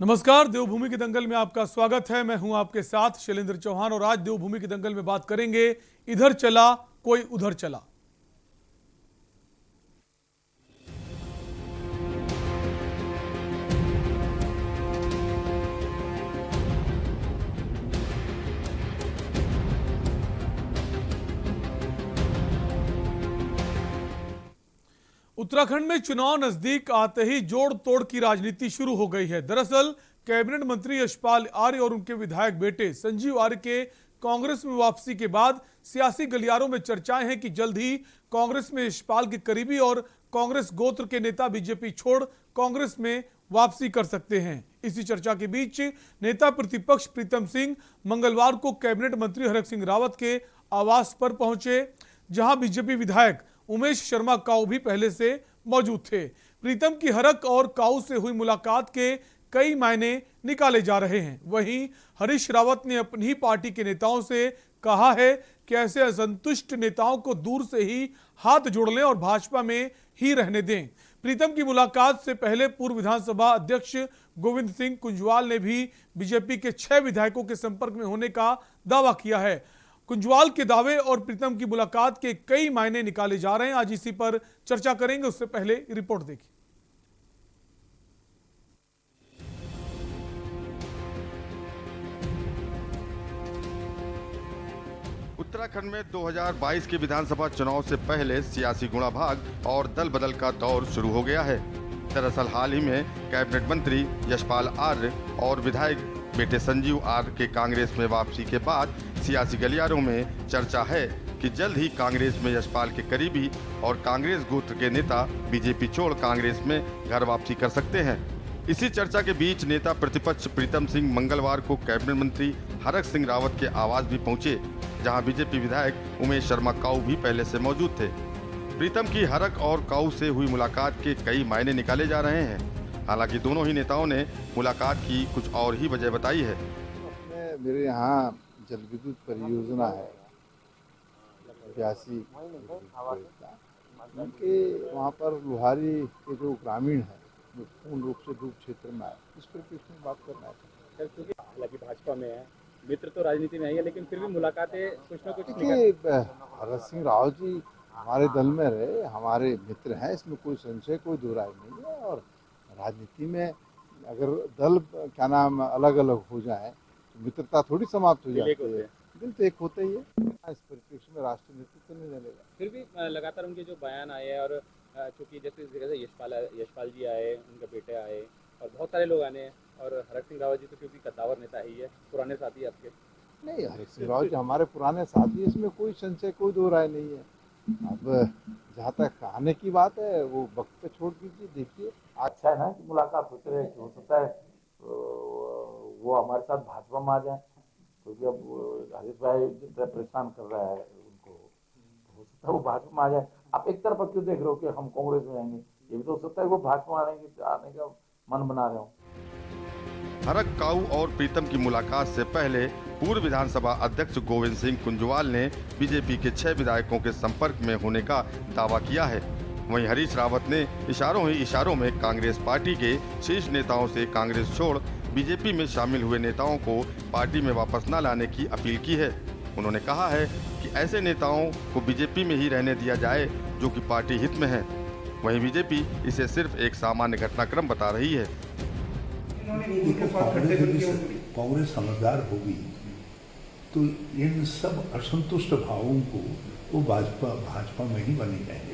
नमस्कार, देवभूमि के दंगल में आपका स्वागत है। मैं हूं आपके साथ शैलेंद्र चौहान और आज देवभूमि के दंगल में बात करेंगे इधर चला कोई उधर चला। उत्तराखंड में चुनाव नजदीक आते ही जोड़ तोड़ की राजनीति शुरू हो गई है। दरअसल कैबिनेट मंत्री यशपाल आर्य और उनके विधायक बेटे संजीव आर्य के कांग्रेस में वापसी के बाद सियासी गलियारों में चर्चाएं हैं कि जल्द ही कांग्रेस में यशपाल के करीबी और कांग्रेस गोत्र के नेता बीजेपी छोड़ कांग्रेस में वापसी कर सकते हैं। इसी चर्चा के बीच नेता प्रतिपक्ष प्रीतम सिंह मंगलवार को कैबिनेट मंत्री हरक सिंह रावत के आवास पर पहुंचे, जहां बीजेपी विधायक उमेश शर्मा काऊ भी पहले से मौजूद थे। प्रीतम की हरक और काऊ से हुई मुलाकात के कई मायने निकाले जा रहे हैं। वहीं हरीश रावत ने अपनी ही पार्टी के नेताओं से कहा है कि ऐसे असंतुष्ट नेताओं को दूर से ही हाथ जोड़ लें और भाजपा में ही रहने दें। प्रीतम की मुलाकात से पहले पूर्व विधानसभा अध्यक्ष गोविंद सिंह कुंजवाल ने भी बीजेपी के 6 विधायकों के संपर्क में होने का दावा किया है। कुंजवाल के दावे और प्रीतम की मुलाकात के कई मायने निकाले जा रहे हैं। आज इसी पर चर्चा करेंगे, उससे पहले रिपोर्ट देखिए। उत्तराखंड में 2022 के विधानसभा चुनाव से पहले सियासी गुणाभाग और दल बदल का दौर शुरू हो गया है। दरअसल हाल ही में कैबिनेट मंत्री यशपाल आर्य और विधायक बेटे संजीव आर्य के कांग्रेस में वापसी के बाद सियासी गलियारों में चर्चा है कि जल्द ही कांग्रेस में यशपाल के करीबी और कांग्रेस गोत्र के नेता बीजेपी छोड़ कांग्रेस में घर वापसी कर सकते हैं। इसी चर्चा के बीच नेता प्रतिपक्ष प्रीतम सिंह मंगलवार को कैबिनेट मंत्री हरक सिंह रावत के आवास भी पहुंचे, जहां बीजेपी विधायक उमेश शर्मा काऊ भी पहले से मौजूद थे। प्रीतम की हरक और काऊ से हुई मुलाकात के कई मायने निकाले जा रहे हैं। हालांकि दोनों ही नेताओं ने मुलाकात की कुछ और ही वजह बताई है। मेरे यहाँ जल विद्युत परियोजना है 82 उनके वहाँ पर लुहारी के जो ग्रामीण है जो पूर्ण रूप से डूब क्षेत्र में है, इस परिप्रेक्ष्य में बात करना है। क्योंकि हालांकि भाजपा में है, मित्र तो राजनीति में है, लेकिन फिर भी मुलाकातें कुछ न कुछ हरक सिंह रावत जी हमारे दल में रहे, हमारे मित्र हैं, इसमें कोई संशय कोई दो राय नहीं है। और राजनीति में अगर दल क्या नाम अलग अलग हो जाए तो मित्रता थोड़ी समाप्त हो जाती है, दिल तो एक होता ही है। इस परिप्रेक्ष्य में राष्ट्रीय नेतृत्व नहीं मिलेगा। फिर भी लगातार उनके जो बयान आए हैं और चूंकि जैसे इस जगह से यशपाल जी आए, उनके बेटे आए और बहुत सारे लोग आने हैं, और हरक सिंह रावत जी तो क्योंकि कद्दावर नेता ही है, पुराने साथी आपके। नहीं, हरक सिंह रावत जी हमारे पुराने साथी, इसमें कोई संशय कोई दो राय नहीं है। अब जहाँ तक आने की बात है वो वक्त पे छोड़ दीजिए, देखिए। अच्छा है ना कि मुलाकात होती रहे, हो सकता है वो हमारे साथ भाजपा में आ जाए, क्योंकि अब हरीश भाई जितना परेशान कर रहा है उनको, हो सकता है वो भाजपा में आ जाए। आप एक तरफ क्यों देख रहे हो कि हम कांग्रेस में आएंगे? ये भी तो हो सकता है वो भाजपा आने का मन बना रहे हो। हरक काऊ और प्रीतम की मुलाकात से पहले पूर्व विधानसभा अध्यक्ष गोविंद सिंह कुंजवाल ने बीजेपी के 6 विधायकों के संपर्क में होने का दावा किया है। वहीं हरीश रावत ने इशारों ही इशारों में कांग्रेस पार्टी के शीर्ष नेताओं से कांग्रेस छोड़ बीजेपी में शामिल हुए नेताओं को पार्टी में वापस न लाने की अपील की है। उन्होंने कहा है कि ऐसे नेताओं को बीजेपी में ही रहने दिया जाए जो कि पार्टी हित में है। वहीं बीजेपी इसे सिर्फ एक सामान्य घटनाक्रम बता रही है। कांग्रेस समझदार होगी तो इन सब असंतुष्ट भावों को वो भाजपा में ही बनी रहेंगे।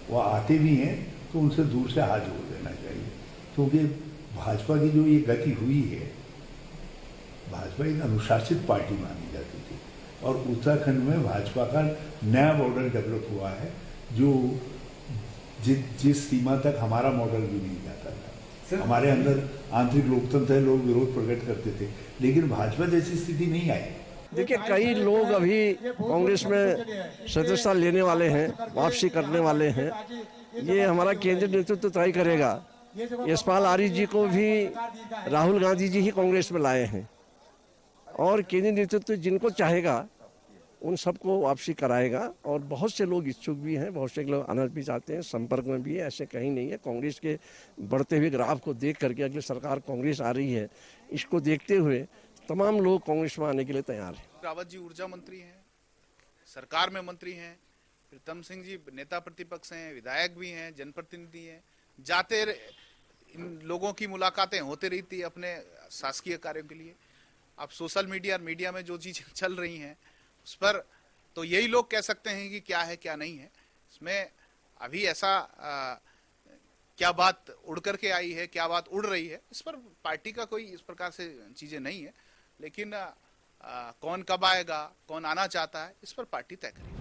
वो आते भी हैं तो उनसे दूर से हाथ जोड़ देना चाहिए, क्योंकि भाजपा की जो ये गति हुई है, भाजपा एक अनुशासित पार्टी मानी जाती थी और उत्तराखंड में भाजपा का नया मॉडल डेवलप हुआ है, जो जिस सीमा तक हमारा मॉडल भी नहीं जाता था। हमारे अंदर आंतरिक लोकतंत्र है, लोग विरोध प्रकट करते थे, लेकिन भाजपा जैसी स्थिति नहीं आई। देखिए, कई लोग अभी कांग्रेस में सदस्यता लेने वाले हैं, वापसी करने वाले हैं। ये हमारा केंद्रीय नेतृत्व तय करेगा। यशपाल आर्य जी को भी राहुल गांधी जी ही कांग्रेस में लाए हैं और केंद्रीय नेतृत्व जिनको चाहेगा उन सबको वापसी कराएगा। और बहुत से लोग इच्छुक भी हैं, बहुत से लोग आना भी चाहते हैं, संपर्क में भी है, ऐसे कहीं नहीं है। कांग्रेस के बढ़ते हुए ग्राफ को देख करके अगली सरकार कांग्रेस आ रही है, इसको देखते हुए तमाम लोग कांग्रेस में आने के लिए तैयार हैं। रावत जी ऊर्जा मंत्री हैं, सरकार में मंत्री हैं, प्रीतम सिंह जी नेता प्रतिपक्ष हैं, विधायक भी हैं, जनप्रतिनिधि हैं। इन लोगों की मुलाकातें होती रहती है अपने शासकीय कार्यों के लिए। अब सोशल मीडिया और मीडिया में जो चीज़ चल रही हैं उस पर तो यही लोग कह सकते हैं कि क्या है क्या नहीं है। इसमें अभी ऐसा क्या बात उड़ करके आई है, क्या बात उड़ रही है, इस पर पार्टी का कोई इस प्रकार से चीज़ें नहीं है। लेकिन कौन कब आएगा, कौन आना चाहता है, इस पर पार्टी तय करेगी।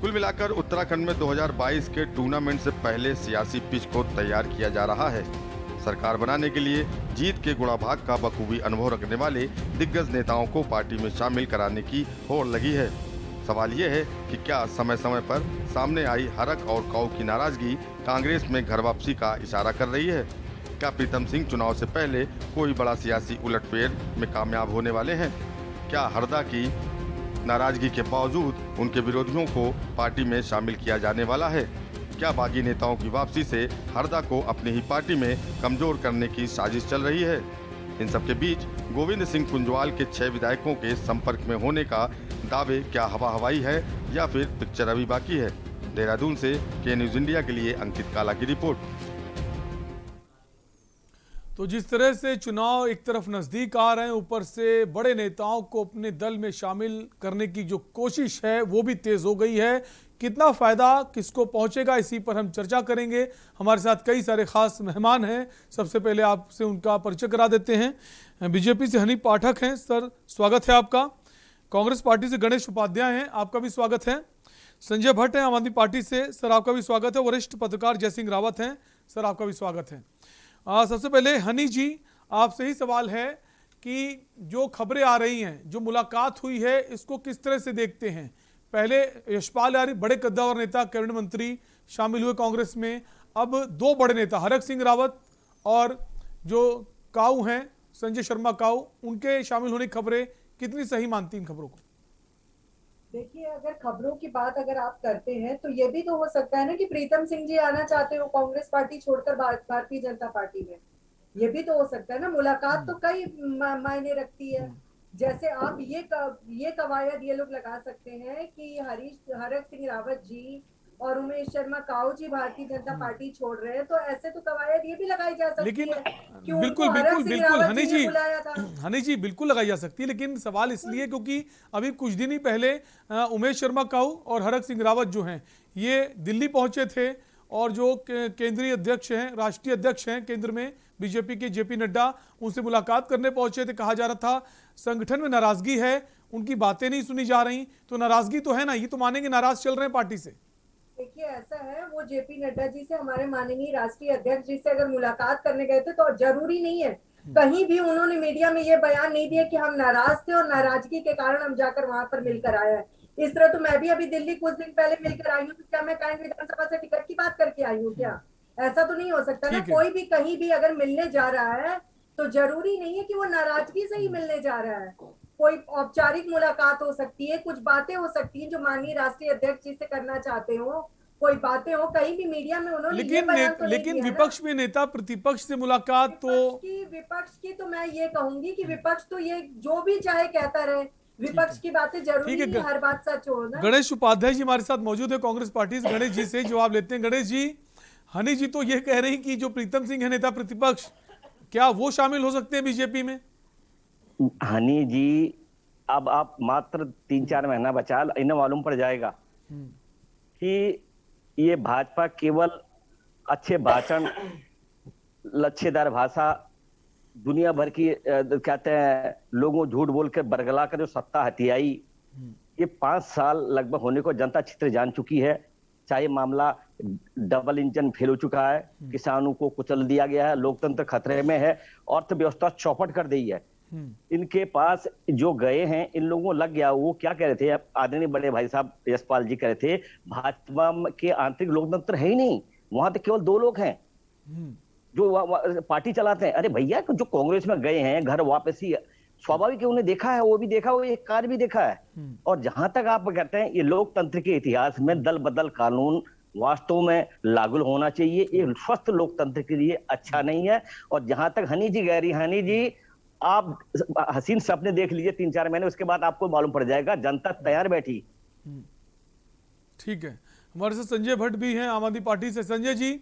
कुल मिलाकर उत्तराखंड में 2022 के टूर्नामेंट से पहले सियासी पिच को तैयार किया जा रहा है। सरकार बनाने के लिए जीत के गुणाभाग का बखूबी अनुभव रखने वाले दिग्गज नेताओं को पार्टी में शामिल कराने की होड़ लगी है। सवाल ये है कि क्या समय समय पर सामने आई हरक और काऊ की नाराजगी कांग्रेस में घर वापसी का इशारा कर रही है? क्या प्रीतम सिंह चुनाव से पहले कोई बड़ा सियासी उलटफेर में कामयाब होने वाले हैं? क्या हरदा की नाराजगी के बावजूद उनके विरोधियों को पार्टी में शामिल किया जाने वाला है? क्या बागी नेताओं की वापसी से हरदा को अपनी ही पार्टी में कमजोर करने की साजिश चल रही है? इन सबके बीच गोविंद सिंह कुंजवाल के 6 विधायकों के संपर्क में होने का दावे क्या हवा हवाई है या फिर पिक्चर अभी बाकी है? देहरादून से के न्यूज इंडिया के लिए अंकित काला की रिपोर्ट। तो जिस तरह से चुनाव एक तरफ नजदीक आ रहे हैं, ऊपर से बड़े नेताओं को अपने दल में शामिल करने की जो कोशिश है वो भी तेज हो गई है। कितना फायदा किसको पहुंचेगा, इसी पर हम चर्चा करेंगे। हमारे साथ कई सारे खास मेहमान हैं। सबसे पहले आपसे उनका परिचय करा देते हैं। बीजेपी से हनी पाठक हैं, सर स्वागत है आपका। कांग्रेस पार्टी से गणेश उपाध्याय हैं, आपका भी स्वागत है। संजय भट्ट हैं आम आदमी पार्टी से, सर आपका भी स्वागत है। वरिष्ठ पत्रकार जयसिंह रावत हैं, सर आपका भी स्वागत है। सबसे पहले हनी जी, आपसे ही सवाल है कि जो खबरें आ रही हैं, जो मुलाकात हुई है, इसको किस तरह से देखते हैं? पहले यशपाल आर्य बड़े कद्दावर नेता, कैबिनेट मंत्री शामिल हुए कांग्रेस में। अब 2 बड़े नेता हरक सिंह रावत और जो काऊ हैं संजय शर्मा काऊ, उनके शामिल होने की खबरें कितनी सही मानती इन खबरों को? देखिए, अगर खबरों की बात अगर आप करते हैं तो ये भी तो हो सकता है ना कि प्रीतम सिंह जी आना चाहते हो कांग्रेस पार्टी छोड़कर भारतीय जनता पार्टी में। ये भी तो हो सकता है ना। मुलाकात तो कई मायने रखती है। जैसे आप ये कवायद ये लोग लगा सकते हैं कि हरक सिंह रावत जी और उमेश शर्मा काऊ जी भारतीय जनता पार्टी छोड़ रहे हैं, तो ऐसे तो कवायद ये भी लगाई जा सकती लेकिन है कि बिल्कुल उनको हरक सिंह रावत जी ने बुलाया था। हनी जी बिल्कुल लगाई जा सकती है, लेकिन सवाल इसलिए क्योंकि अभी कुछ दिन ही पहले उमेश शर्मा काऊ और हरक सिंह रावत जो हैं ये दिल्ली पहुंचे थे, और जो केंद्रीय अध्यक्ष हैं, राष्ट्रीय अध्यक्ष हैं केंद्र में बीजेपी के जेपी नड्डा, उनसे मुलाकात करने पहुंचे थे। कहा जा रहा था संगठन में नाराजगी है, उनकी बातें नहीं सुनी जा रही। तो नाराजगी तो है ना, ये तो मानेंगे नाराज चल रहे हैं पार्टी से। देखिए, ऐसा है, वो जेपी नड्डा जी से, हमारे माननीय राष्ट्रीय अध्यक्ष जी से अगर मुलाकात करने गए थे तो जरूरी नहीं है, कहीं भी उन्होंने मीडिया में ये बयान नहीं दिया कि हम नाराज थे और नाराजगी के कारण हम जाकर वहां पर मिलकर आए हैं। इस तरह तो मैं भी अभी दिल्ली कुछ दिन पहले मिलकर आई हूँ, तो क्या मैं कांग्रेस विधानसभा से टिकट की बात करके आई हूँ क्या? ऐसा तो नहीं हो सकता ना। कोई भी कहीं भी अगर मिलने जा रहा है तो जरूरी नहीं है कि वो नाराजगी से ही मिलने जा रहा है। कोई औपचारिक मुलाकात हो सकती है, कुछ बातें हो सकती हैं जो माननीय राष्ट्रीय अध्यक्ष जी से करना चाहते हो, कोई बातें हो, कहीं भी मीडिया में उन्होंने लेकिन विपक्ष में नेता प्रतिपक्ष से मुलाकात तो विपक्ष की तो मैं ये कहूंगी कि विपक्ष तो ये जो भी चाहे कहता रहे, विपक्ष की बातें जरूरी नहीं हर बात सच हो ना। गणेश उपाध्याय जी हमारे साथ मौजूद है कांग्रेस पार्टी से, गणेश जी से जवाब लेते हैं। गणेश जी, हनी जी तो ये कह रही कि जो प्रीतम सिंह है नेता प्रतिपक्ष, क्या वो शामिल हो सकते हैं बीजेपी में? हनी जी, अब आप मात्र 3-4 महीना बचा, इन्हें मालूम पड़ जाएगा कि ये भाजपा केवल अच्छे भाषण, लच्छेदार भाषा, दुनिया भर की कहते हैं लोगों झूठ बोल के बरगला कर जो सत्ता हथियाई, ये 5 साल लगभग होने को जनता अच्छी तरह जान चुकी है। चाहे मामला डबल इंजन फेल हो चुका है, किसानों को कुचल दिया गया है, लोकतंत्र खतरे में है, अर्थव्यवस्था चौपट कर दी है। इनके पास जो गए हैं, इन लोगों को लग गया। वो क्या कह रहे थे, आदरणीय बड़े भाई साहब यशपाल जी कह रहे थे, भाजपा के आंतरिक लोकतंत्र है ही नहीं, वहां तो केवल 2 लोग हैं जो पार्टी चलाते हैं। अरे भैया, जो कांग्रेस में गए हैं, घर वापसी स्वाभाविक है, उन्हें देखा है, वो भी देखा, वो एक कार्य भी देखा है। और जहां तक आप कहते हैं ये लोकतंत्र के इतिहास में दल बदल कानून वास्तव में लागू होना चाहिए, ये स्वस्थ लोकतंत्र के लिए अच्छा नहीं है। और जहां तक हनी जी कह रही, हनी जी आप हसीन सपने देख लीजिए 3-4 महीने, उसके बाद आपको मालूम पड़ जाएगा जनता तैयार बैठी। ठीक है, हमारे साथ संजय भट्ट भी हैं आम आदमी पार्टी से। संजय जी,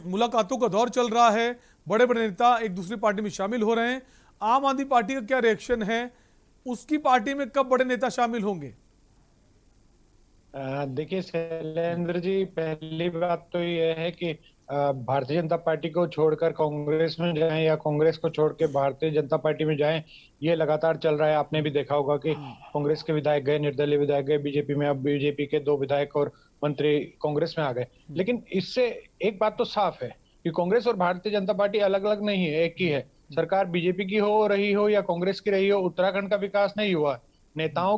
मुलाकातों का दौर चल रहा है, बड़े बड़े नेता एक दूसरी पार्टी में शामिल हो रहे हैं, आम आदमी पार्टी का क्या रिएक्शन है? उसकी पार्टी में कब बड़े नेता शामिल होंगे? देखिए शैलेंद्र जी, पहली बात तो ये है कि भारतीय जनता पार्टी को छोड़कर कांग्रेस में जाएं या कांग्रेस को छोड़ के भारतीय जनता पार्टी में जाएं, ये लगातार चल रहा है। आपने भी देखा होगा कि कांग्रेस के विधायक गए, निर्दलीय विधायक गए बीजेपी में, अब बीजेपी के 2 विधायक और मंत्री कांग्रेस में आ गए। लेकिन इससे एक बात तो साफ है कि कांग्रेस और भारतीय जनता पार्टी अलग अलग नहीं है, एक ही है। सरकार बीजेपी की हो रही हो या कांग्रेस की रही हो, उत्तराखंड का विकास नहीं हुआ। नेताओं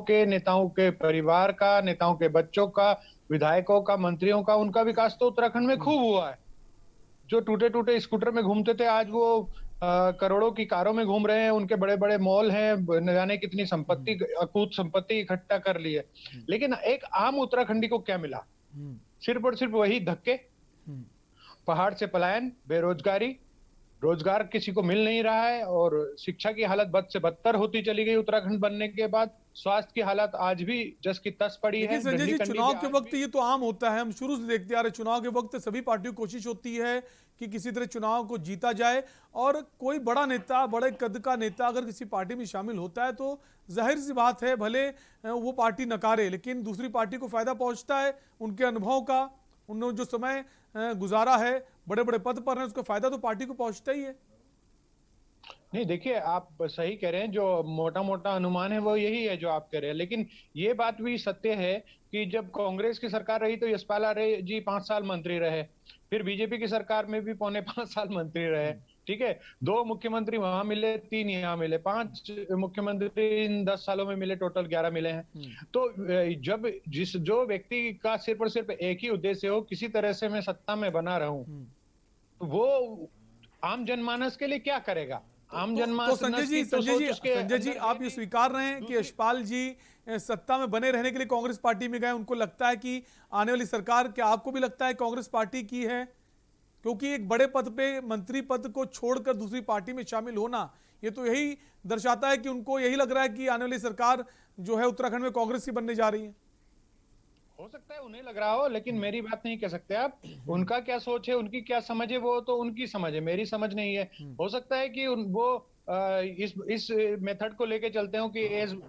के परिवार का, नेताओं के बच्चों का, विधायकों का, मंत्रियों का, उनका विकास तो उत्तराखंड में खूब हुआ है। जो टूटे टूटे स्कूटर में घूमते थे, आज वो करोड़ों की कारों में घूम रहे हैं, उनके बड़े बड़े मॉल हैं, न जाने कितनी संपत्ति, अकूत संपत्ति इकट्ठा कर ली है। लेकिन एक आम उत्तराखंडी को क्या मिला? सिर्फ और सिर्फ वही धक्के, पहाड़ से पलायन, बेरोजगारी, रोजगार किसी को मिल नहीं रहा है, और शिक्षा की हालत बद से बदतर होती चली गई उत्तराखंड बनने के बाद। स्वास्थ्य की हालत आज भी जस की तस पड़ी है। संजय जी, चुनाव के वक्त ये तो आम होता है, हम शुरू से देखते आ रहे, चुनाव के वक्त सभी पार्टियों की कोशिश होती है कि किसी तरह चुनाव को जीता जाए, और कोई बड़ा नेता, बड़े कद का नेता अगर किसी पार्टी में शामिल होता है तो जाहिर सी बात है, भले वो पार्टी नकारे, लेकिन दूसरी पार्टी को फायदा पहुंचता है उनके अनुभव का, उन्होंने जो समय गुजारा है, बड़े बड़े पद पर हैं, उसका फायदा तो पार्टी को पहुंचता ही है। नहीं, देखिए आप सही कह रहे हैं, जो मोटा मोटा अनुमान है वो यही है जो आप कह रहे हैं। लेकिन ये बात भी सत्य है कि जब कांग्रेस की सरकार रही तो यशपाल आर्य जी 5 साल मंत्री रहे, फिर बीजेपी की सरकार में भी 5.25 साल मंत्री रहे। ठीक है, 2 मुख्यमंत्री वहां मिले, 3 यहाँ मिले, 5 मुख्यमंत्री इन 10 सालों में मिले, टोटल 11 मिले हैं। तो जब जो व्यक्ति का सिर्फ और सिर्फ एक ही उद्देश्य हो, किसी तरह से मैं सत्ता में बना रहूं, वो आम जनमानस के लिए क्या करेगा? आम जनमानस तो संजय जी आप ये स्वीकार रहे हैं कि यशपाल जी सत्ता में बने रहने के लिए कांग्रेस पार्टी में गए, उनको लगता है कि आने वाली सरकार, क्या आपको भी लगता है कांग्रेस पार्टी की है? क्योंकि एक बड़े पद पे, मंत्री पद को छोड़कर दूसरी पार्टी में शामिल होना, ये तो यही दर्शाता है कि उनको यही लग रहा है कि आने वाली सरकार जो है उत्तराखंड में कांग्रेस की बनने जा रही है। हो सकता है उन्हें लग रहा हो, लेकिन मेरी बात नहीं कह सकते आप। उनका क्या सोच है, उनकी क्या समझ है, वो तो उनकी समझ है, मेरी समझ नहीं है। हो सकता है कि वो इस मेथड को लेके चलते हो कि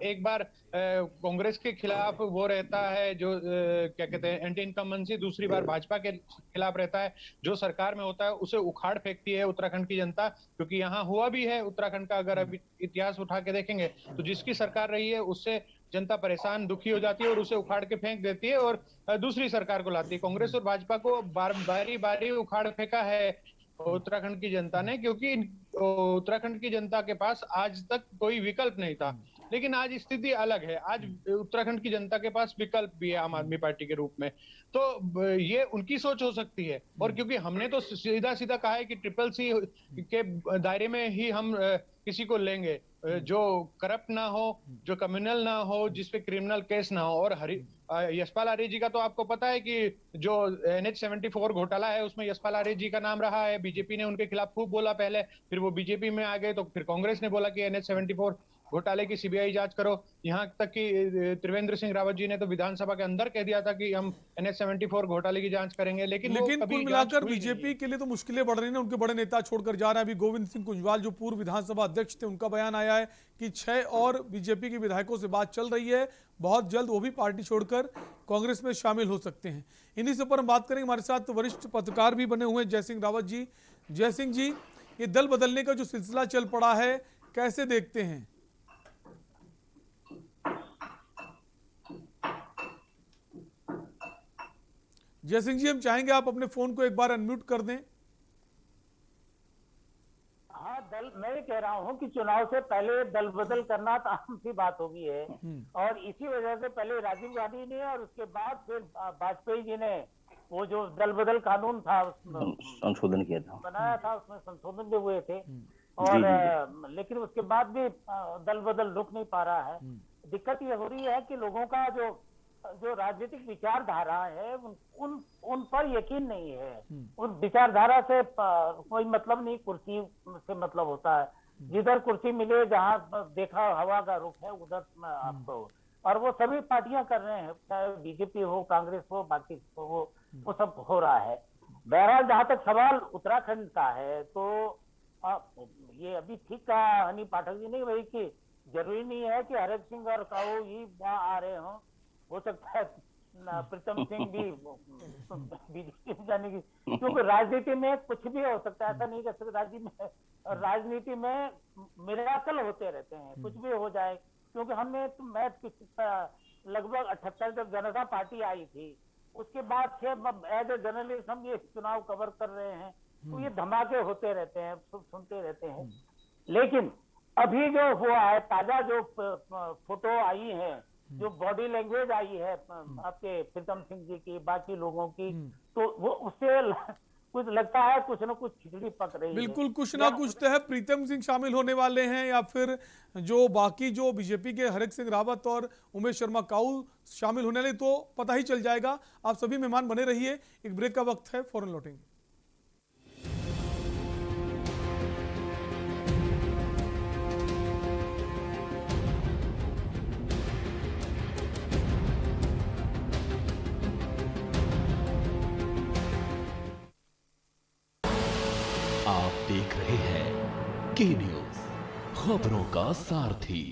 एक बार कांग्रेस के खिलाफ वो रहता है, जो क्या कहते हैं एंटी इनकम्बेंसी, दूसरी बार भाजपा के खिलाफ रहता है, जो सरकार में होता है उसे उखाड़ फेंकती है उत्तराखंड की जनता। क्योंकि यहाँ हुआ भी है उत्तराखंड का, अगर अभी इतिहास उठा के देखेंगे तो जिसकी सरकार रही है उससे जनता परेशान, दुखी हो जाती है और उसे उखाड़ के फेंक देती है और दूसरी सरकार को लाती है। कांग्रेस और भाजपा को बारी बारी उखाड़ फेंका है उत्तराखंड की जनता ने, क्योंकि उत्तराखंड की जनता के पास आज तक कोई विकल्प नहीं था। लेकिन आज स्थिति अलग है, आज उत्तराखंड की जनता के पास विकल्प भी है आम आदमी पार्टी के रूप में। तो ये उनकी सोच हो सकती है। और क्योंकि हमने तो सीधा सीधा कहा है कि CCC के दायरे में ही हम किसी को लेंगे जो करप्ट ना हो, जो कम्युनल ना हो, जिसपे क्रिमिनल केस ना हो। और यशपाल आर्य जी का तो आपको पता है कि जो NH-74 घोटाला है उसमें यशपाल आर्य जी का नाम रहा है। बीजेपी ने उनके खिलाफ खूब बोला पहले, फिर वो बीजेपी में आ गए तो फिर कांग्रेस ने बोला कि NH-74 घोटाले की CBI जांच करो। यहाँ तक कि त्रिवेंद्र सिंह रावत जी ने तो विधानसभा के अंदर कह दिया था कि हम NH-74 घोटाले की जांच करेंगे। लेकिन कुल मिलाकर बीजेपी के लिए तो मुश्किलें बढ़ रही हैं, उनके बड़े नेता छोड़कर जा रहे हैं। अभी गोविंद सिंह कुंजवाल जो पूर्व विधानसभा अध्यक्ष थे, उनका बयान आया है कि 6 और बीजेपी के विधायकों से बात चल रही है, बहुत जल्द वो भी पार्टी छोड़कर कांग्रेस में शामिल हो सकते हैं। इन्हीं से पर हम बात करेंगे, हमारे साथ वरिष्ठ पत्रकार भी बने हुए हैं जयसिंह रावत जी। जयसिंह जी, ये दल बदलने का जो सिलसिला चल पड़ा है, कैसे देखते हैं? जयसिंह जी, हम चाहेंगे आप अपने फोन को एक बार अनम्यूट कर दें। हाँ, मैं ये कह रहा हूँ कि चुनाव से पहले दल बदल करना तो आम सी बात हो गई है, और इसी वजह से पहले राजीव गांधी ने और उसके बाद फिर वाजपेयी जी ने वो जो दल बदल कानून था संशोधन किया था, बनाया था, उसमें संशोधन भी हुए थे। और लेकिन उसके बाद भी दल बदल रुक नहीं पा रहा है। दिक्कत ये हो रही है कि लोगों का जो राजनीतिक विचारधारा है उन पर यकीन नहीं है। उन विचारधारा से कोई मतलब नहीं, कुर्सी से मतलब होता है। जिधर कुर्सी मिले, जहां देखा हवा का रुख है उधर आपको, और वो सभी पार्टियां कर रहे हैं, चाहे बीजेपी हो, कांग्रेस हो, बाकी वो सब हो रहा है। बहरहाल जहां तक सवाल उत्तराखंड का है तो ये अभी ठीक कहा हनी पाठक जी ने भाई कि जरूरी नहीं है कि हरक सिंह और काऊ ही वहाँ आ रहे हों। हो सकता है प्रीतम सिंह भी बीजेपी में जाने की, क्योंकि राजनीति में कुछ भी हो सकता है, ऐसा नहीं कह सकते। राजनीति में मिराकल होते रहते हैं, कुछ भी हो जाए। क्योंकि मैं लगभग 78 जब जनता पार्टी आई थी, उसके बाद से एज ए जर्नलिस्ट हम ये चुनाव कवर कर रहे हैं, तो ये धमाके होते रहते हैं, सुनते रहते हैं। लेकिन अभी जो हुआ है, ताजा जो फोटो आई है, जो बॉडी लैंग्वेज आई है आपके प्रीतम सिंह जी की, बाकी लोगों की, तो वो उससे कुछ लगता है कुछ न कुछ खिचड़ी पक रही है। बिल्कुल, कुछ ना कुछ तो है। प्रीतम सिंह शामिल होने वाले हैं या फिर जो बाकी जो बीजेपी के हरक सिंह रावत और उमेश शर्मा काऊ शामिल होने वाले, तो पता ही चल जाएगा। आप सभी मेहमान बने रहिए, एक ब्रेक का वक्त है, फौरन लौटेंगे। आप देख रहे हैं के न्यूज, खबरों का सारथी।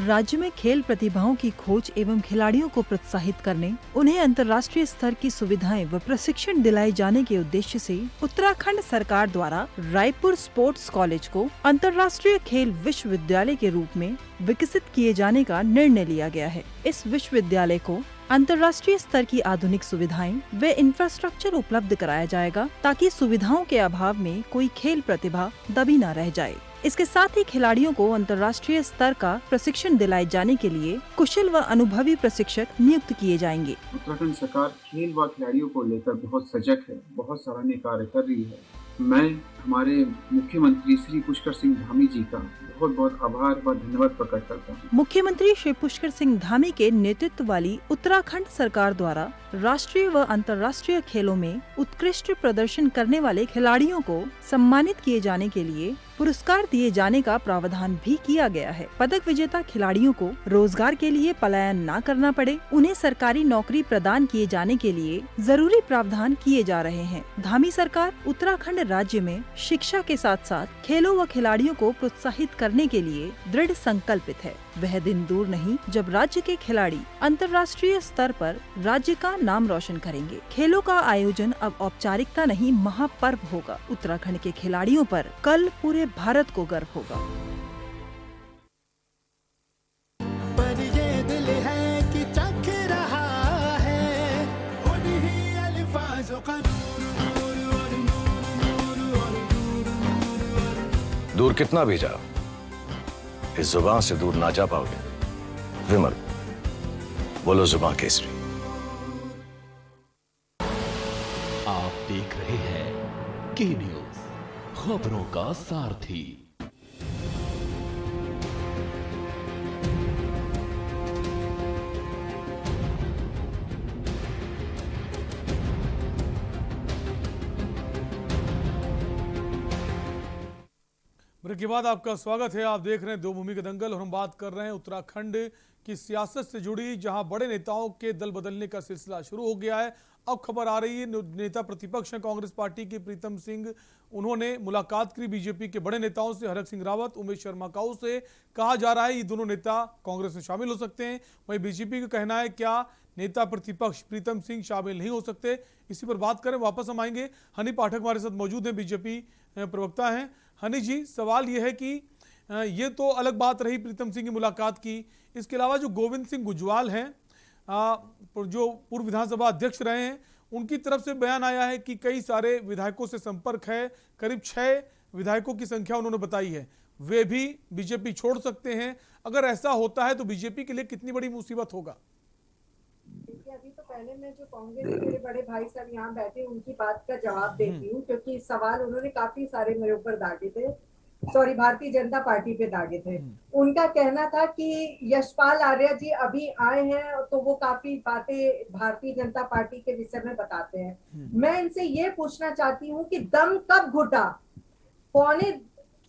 राज्य में खेल प्रतिभाओं की खोज एवं खिलाड़ियों को प्रोत्साहित करने, उन्हें अंतर्राष्ट्रीय स्तर की सुविधाएं व प्रशिक्षण दिलाए जाने के उद्देश्य से उत्तराखंड सरकार द्वारा रायपुर स्पोर्ट्स कॉलेज को अंतर्राष्ट्रीय खेल विश्वविद्यालय के रूप में विकसित किए जाने का निर्णय लिया गया है। इस विश्वविद्यालय को अंतर्राष्ट्रीय स्तर की आधुनिक सुविधाएं व इंफ्रास्ट्रक्चर उपलब्ध कराया जाएगा, ताकि सुविधाओं के अभाव में कोई खेल प्रतिभा दबी न रह जाए। इसके साथ ही खिलाड़ियों को अंतर्राष्ट्रीय स्तर का प्रशिक्षण दिलाए जाने के लिए कुशल व अनुभवी प्रशिक्षक नियुक्त किए जाएंगे। उत्तराखंड सरकार खेल व खिलाड़ियों को लेकर बहुत सजग है, बहुत सराहनीय कार्य कर रही है। मैं हमारे मुख्यमंत्री श्री पुष्कर सिंह धामी जी का बहुत बहुत आभार व धन्यवाद प्रकट करता हूँ। मुख्यमंत्री श्री पुष्कर सिंह धामी के नेतृत्व वाली उत्तराखंड सरकार द्वारा राष्ट्रीय व अंतर्राष्ट्रीय खेलों में उत्कृष्ट प्रदर्शन करने वाले खिलाड़ियों को सम्मानित किए जाने के लिए पुरस्कार दिए जाने का प्रावधान भी किया गया है। पदक विजेता खिलाड़ियों को रोजगार के लिए पलायन न करना पड़े, उन्हें सरकारी नौकरी प्रदान किए जाने के लिए जरूरी प्रावधान किए जा रहे हैं। धामी सरकार उत्तराखंड राज्य में शिक्षा के साथ साथ खेलों व खिलाड़ियों को प्रोत्साहित करने के लिए दृढ़ संकल्पित है। वह दिन दूर नहीं जब राज्य के खिलाड़ी अंतर्राष्ट्रीय स्तर पर राज्य का नाम रोशन करेंगे। खेलों का आयोजन अब औपचारिकता नहीं, महापर्व होगा। उत्तराखंड के खिलाड़ियों पर कल पूरे भारत को गर्व होगा। पर ये दिल है कि चख रहा है उन्हीं अल्फाजों का दूर कितना भी जाओ, इस जुबान से दूर ना जा पाओगे। विमल, बोलो जुबान केसरी। आप देख रहे हैं के न्यूज, खबरों का सारथी। ब्रेक के बाद आपका स्वागत है। आप देख रहे हैं दो भूमि का दंगल और हम बात कर रहे हैं उत्तराखंड की सियासत से जुड़ी, जहां बड़े नेताओं के दल बदलने का सिलसिला शुरू हो गया है। अब खबर आ रही है नेता प्रतिपक्ष हैं कांग्रेस पार्टी के प्रीतम सिंह, उन्होंने मुलाकात की बीजेपी के बड़े नेताओं से, हरक सिंह रावत, उमेश शर्मा काऊ से। कहा जा रहा है ये दोनों नेता कांग्रेस में शामिल हो सकते हैं। वहीं बीजेपी का कहना है क्या नेता प्रतिपक्ष प्रीतम सिंह शामिल नहीं हो सकते। इसी पर बात करें, वापस हम आएंगे। हनी पाठक हमारे साथ मौजूद हैं, बीजेपी प्रवक्ता हैं। हनी जी, सवाल यह है कि ये तो अलग बात रही प्रीतम सिंह की मुलाकात की, इसके अलावा जो गोविंद सिंह गुजवाल हैं, जो पूर्व विधानसभा अध्यक्ष रहे हैं, उनकी तरफ से बयान आया है कि कई सारे विधायकों से संपर्क है, करीब 6 विधायकों की संख्या उन्होंने बताई है, वे भी बीजेपी छोड़ सकते हैं। अगर ऐसा होता है तो बीजेपी के लिए कितनी बड़ी मुसीबत होगा? अभी तो पहले मैं जो कांग्रेस के मेरे बड़े भाई साहब यहाँ बैठे उनकी बात का जवाब देती हूँ, क्योंकि सवाल उन्होंने काफी सारे मेरे ऊपर दागे थे, सॉरी भारतीय जनता पार्टी पे दागे थे। उनका कहना था कि यशपाल आर्य जी अभी आए हैं तो वो काफी बातें भारतीय जनता पार्टी के विषय में बताते हैं। मैं इनसे ये पूछना चाहती हूँ कि दम कब घुटा? पौने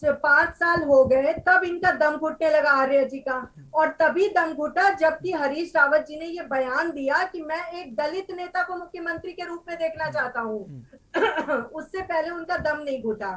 5 साल हो गए तब इनका दम घुटने लगा आर्य जी का, और तभी दम घुटा जबकि हरीश रावत जी ने ये बयान दिया कि मैं एक दलित नेता को मुख्यमंत्री के रूप में देखना चाहता हूँ। उससे पहले उनका दम नहीं घुटा।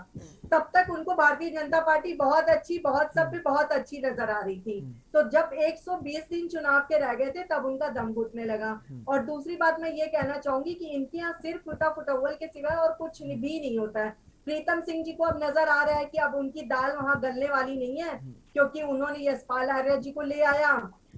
तब तक उनको भारतीय जनता पार्टी बहुत अच्छी, बहुत सभ्य, बहुत अच्छी नजर आ रही थी। तो जब 120 दिन चुनाव के रह गए थे तब उनका दम घुटने लगा। और दूसरी बात मैं ये कहना चाहूंगी कि इनके यहाँ सिर्फ फुटा फुटौल के सिवा और कुछ भी नहीं होता है। प्रीतम सिंह जी को अब नजर आ रहा है कि अब उनकी दाल वहां गलने वाली नहीं है, क्योंकि उन्होंने यशपाल आर्य जी को ले आया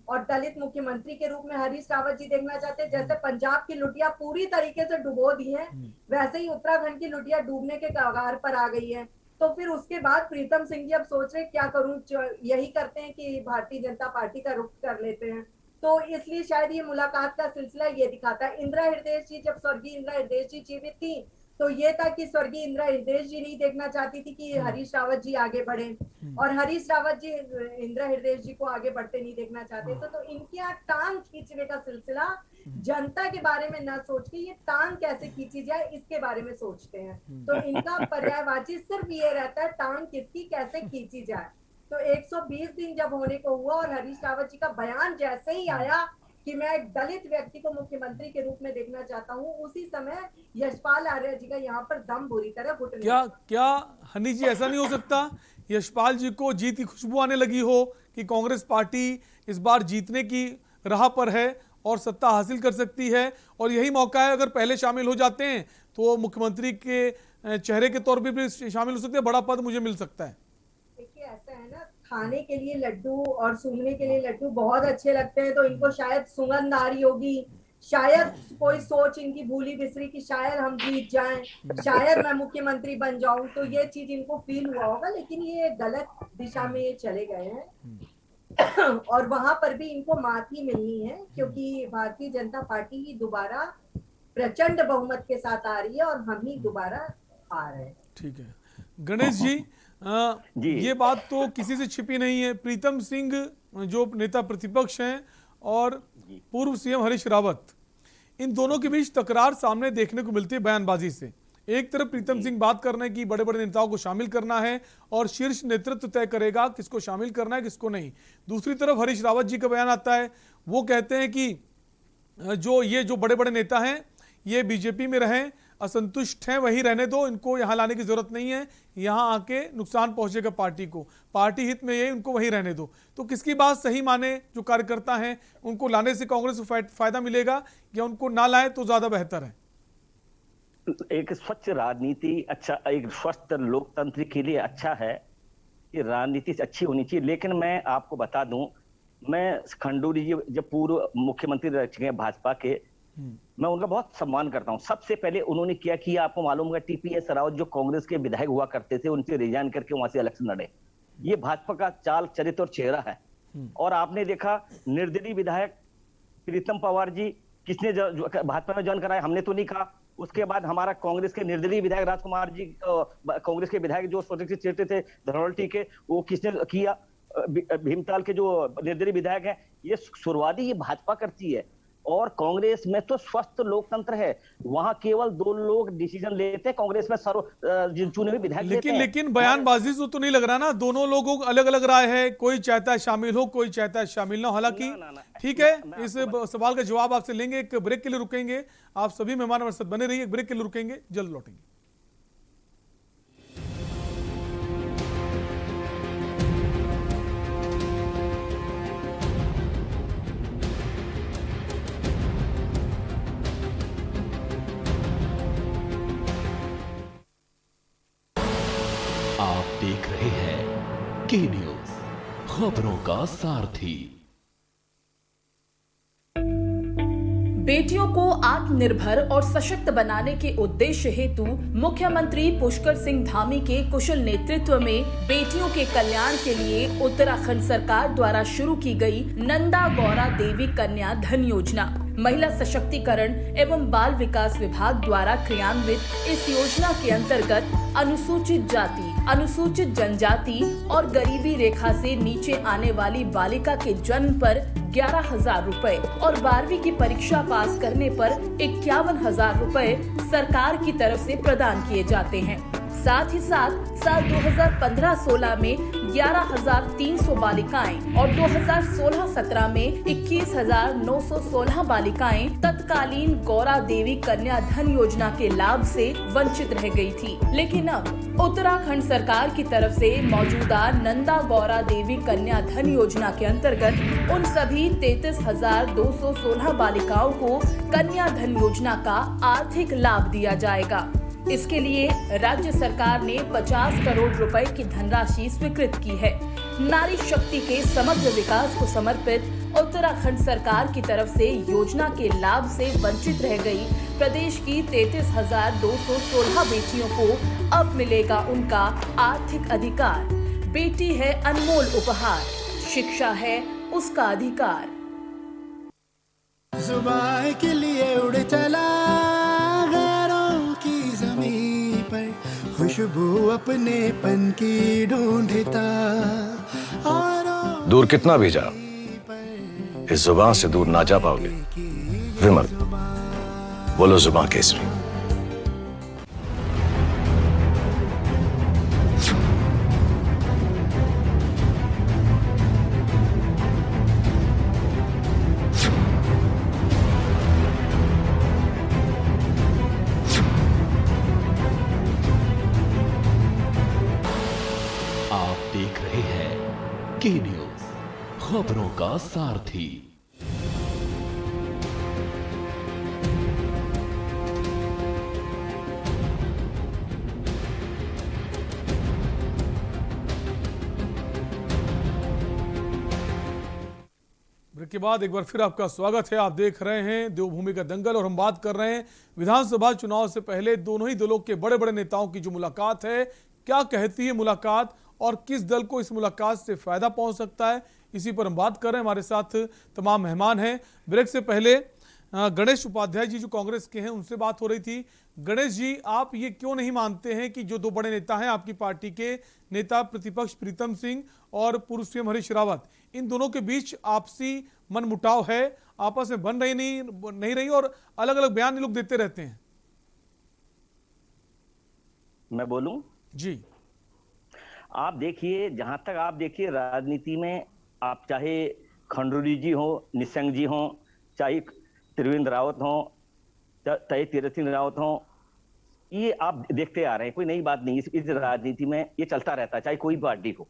और दलित मुख्यमंत्री के रूप में हरीश रावत जी देखना चाहते हैं। जैसे पंजाब की लुटिया पूरी तरीके से डुबो दी है, वैसे ही उत्तराखंड की लुटिया डूबने के कगार पर आ गई है। तो फिर उसके बाद प्रीतम सिंह जी अब सोच रहे क्या करूं, यही करते हैं कि भारतीय जनता पार्टी का रुख कर लेते हैं। तो इसलिए शायद ये मुलाकात का सिलसिला ये दिखाता है। इंदिरा हृदय जी, जब स्वर्गीय इंदिरा हृदय जी जीवित थी तो ये था कि स्वर्गीय इंदिरा हृदय जी नहीं देखना चाहती थी कि हरीश रावत जी आगे बढ़े, और हरीश रावत जी इंदिरा हृदय जी को आगे बढ़ते नहीं देखना चाहते। तो इनके यहाँ टांग खींचने का सिलसिला जनता के बारे में न सोच के ये टांग कैसे खींची जाए इसके बारे में सोचते हैं। तो इनका पर्यायवाची सिर्फ ये रहता है टांग किसकी कैसे खींची जाए। तो 120 दिन जब होने को हुआ और हरीश रावत जी का बयान जैसे ही आया कि मैं एक दलित व्यक्ति को मुख्यमंत्री के रूप में देखना चाहता हूं, उसी समय यशपाल आर्य जी का यहाँ पर दम बुरी तरह घुटने क्या हनी जी ऐसा नहीं हो सकता यशपाल जी को जीत की खुशबू आने लगी हो कि कांग्रेस पार्टी इस बार जीतने की राह पर है और सत्ता हासिल कर सकती है, और यही मौका है, अगर पहले शामिल हो जाते हैं तो मुख्यमंत्री के चेहरे के तौर पर भी शामिल हो सकते हैं, बड़ा पद मुझे मिल सकता है। देखिए ऐसा है ना, खाने के लिए लड्डू और सूंघने के लिए लड्डू बहुत अच्छे लगते हैं, तो इनको शायद सुगंध आ रही होगी, शायद कोई सोच इनकी भूली बिसरी कि शायद हम जीत जाएं, शायद मैं मुख्यमंत्री बन जाऊं, तो ये चीज इनको फील हुआ होगा। लेकिन ये गलत दिशा में ये चले गए हैं और वहां पर भी इनको मात ही मिलनी है, क्योंकि भारतीय जनता पार्टी ही दोबारा प्रचंड बहुमत के साथ आ रही है और हम ही दोबारा आ रहे हैं। ठीक है गणेश जी, ये बात तो किसी से छिपी नहीं है, प्रीतम सिंह जो नेता प्रतिपक्ष हैं और पूर्व सीएम हरीश रावत, इन दोनों के बीच तकरार सामने देखने को मिलती है बयानबाजी से। एक तरफ प्रीतम सिंह बात करने की बड़े बड़े नेताओं को शामिल करना है और शीर्ष नेतृत्व तय करेगा किसको शामिल करना है किसको नहीं। दूसरी तरफ हरीश रावत जी का बयान आता है, वो कहते हैं कि जो बड़े बड़े नेता हैं ये बीजेपी में रहें, असंतुष्ट हैं वहीं रहने दो, इनको यहाँ लाने की जरूरत नहीं है, यहाँ आके नुकसान पहुंचेगा पार्टी को, पार्टी हित में ये इनको वहीं रहने दो। तो किसकी बात सही माने जो कार्यकर्ता हैं, उनको लाने से कांग्रेस को फायदा मिलेगा या उनको ना लाए तो ज्यादा बेहतर है? एक स्वच्छ राजनीति अच्छा, एक स्वस्थ लोकतंत्र के लिए अच्छा है कि राजनीति अच्छी होनी चाहिए। लेकिन मैं आपको बता दूं, मैं खंडूरी जी जब पूर्व मुख्यमंत्री रह चुके हैं भाजपा के, मैं उनका बहुत सम्मान करता हूं। सबसे पहले उन्होंने क्या किया आपको मालूम होगा, टीपीएस रावत जो कांग्रेस के विधायक हुआ करते थे उनसे रिजाइन करके वहां से इलेक्शन लड़े। ये भाजपा का चाल चरित्र और चेहरा है। और आपने देखा निर्दलीय विधायक प्रीतम पवार जी किसने भाजपा में ज्वाइन कराया, हमने तो नहीं कहा। उसके बाद हमारा कांग्रेस के निर्दलीय विधायक राजकुमार जी, कांग्रेस के विधायक जो स्वतंत्र चेहरे थे धनौल्टी के, वो किसने किया, भीमताल के जो निर्दलीय विधायक हैं। ये शुरुआती ये भाजपा करती है। और कांग्रेस में तो स्वस्थ लोकतंत्र है, वहां केवल 2 लोग डिसीजन लेते हैं, कांग्रेस में चुने हुए विधायक लेकिन बयानबाजी से तो नहीं लग रहा ना, दोनों लोगों को अलग अलग राय है, कोई चाहता है शामिल हो, कोई चाहता है शामिल ना हो। हालांकि ठीक है, इस सवाल का जवाब आपसे लेंगे, एक ब्रेक के लिए रुकेंगे। आप सभी मेहमान हमारे साथ बने रहिए, एक ब्रेक के लिए रुकेंगे, जल्द लौटेंगे। आप देख रहे हैं के न्यूज, खबरों का सारथी। बेटियों को आत्मनिर्भर और सशक्त बनाने के उद्देश्य हेतु मुख्यमंत्री पुष्कर सिंह धामी के कुशल नेतृत्व में बेटियों के कल्याण के लिए उत्तराखंड सरकार द्वारा शुरू की गई नंदा गौरा देवी कन्या धन योजना महिला सशक्तिकरण एवं बाल विकास विभाग द्वारा क्रियान्वित इस योजना के अंतर्गत अनुसूचित जाति, अनुसूचित जनजाति और गरीबी रेखा से नीचे आने वाली बालिका के जन्म पर 11,000 रुपए और 12वीं की परीक्षा पास करने पर 51,000 रुपए सरकार की तरफ से प्रदान किए जाते हैं। साथ ही साथ साल 2015-16 में 11,300 बालिकाएं और 2016-17 में 21,916 बालिकाएं तत्कालीन गौरा देवी कन्या धन योजना के लाभ से वंचित रह गई थी। लेकिन अब उत्तराखंड सरकार की तरफ से मौजूदा नंदा गौरा देवी कन्या धन योजना के अंतर्गत उन सभी 33,216 बालिकाओं को कन्या धन योजना का आर्थिक लाभ दिया जाएगा। इसके लिए राज्य सरकार ने 50 करोड़ रुपए की धनराशि स्वीकृत की है। नारी शक्ति के समग्र विकास को समर्पित उत्तराखंड सरकार की तरफ से योजना के लाभ से वंचित रह गई प्रदेश की 33,216 बेटियों को अब मिलेगा उनका आर्थिक अधिकार। बेटी है अनमोल उपहार, शिक्षा है उसका अधिकार। जुबान के लिए उड़ चला गैरों की ज़मीं पर, खुशबू अपने पन की ढूंढता और दूर कितना भी जाओ, इस जुबान से दूर ना जा पाओगे। विमल, बोलो जुबान केसरी। के न्यूज, खबरों का सारथी। ब्रेक के बाद एक बार फिर आपका स्वागत है। आप देख रहे हैं देवभूमि का दंगल और हम बात कर रहे हैं विधानसभा चुनाव से पहले दोनों ही दलों के बड़े बड़े नेताओं की जो मुलाकात है, क्या कहती है मुलाकात और किस दल को इस मुलाकात से फायदा पहुंच सकता है, इसी पर हम बात कर रहे हैं। हमारे साथ तमाम मेहमान हैं। ब्रेक से पहले गणेश उपाध्याय जी जो कांग्रेस के हैं उनसे बात हो रही थी। गणेश जी, आप ये क्यों नहीं मानते हैं कि जो दो बड़े नेता हैं आपकी पार्टी के नेता प्रतिपक्ष प्रीतम सिंह और पूर्व सीएम हरीश रावत, इन दोनों के बीच आपसी मनमुटाव है, आपस में बन रही नहीं रही और अलग अलग बयान लोग देते रहते हैं? मैं बोलूं जी। आप देखिए, जहां तक आप देखिए राजनीति में, आप चाहे खंडूरी जी हो, निशंक जी हो, चाहे त्रिवेंद्र रावत हो, चाहे तीरथ सिंह रावत हो, ये आप देखते आ रहे हैं, कोई नई बात नहीं। इस राजनीति में ये चलता रहता है, चाहे कोई पार्टी हो।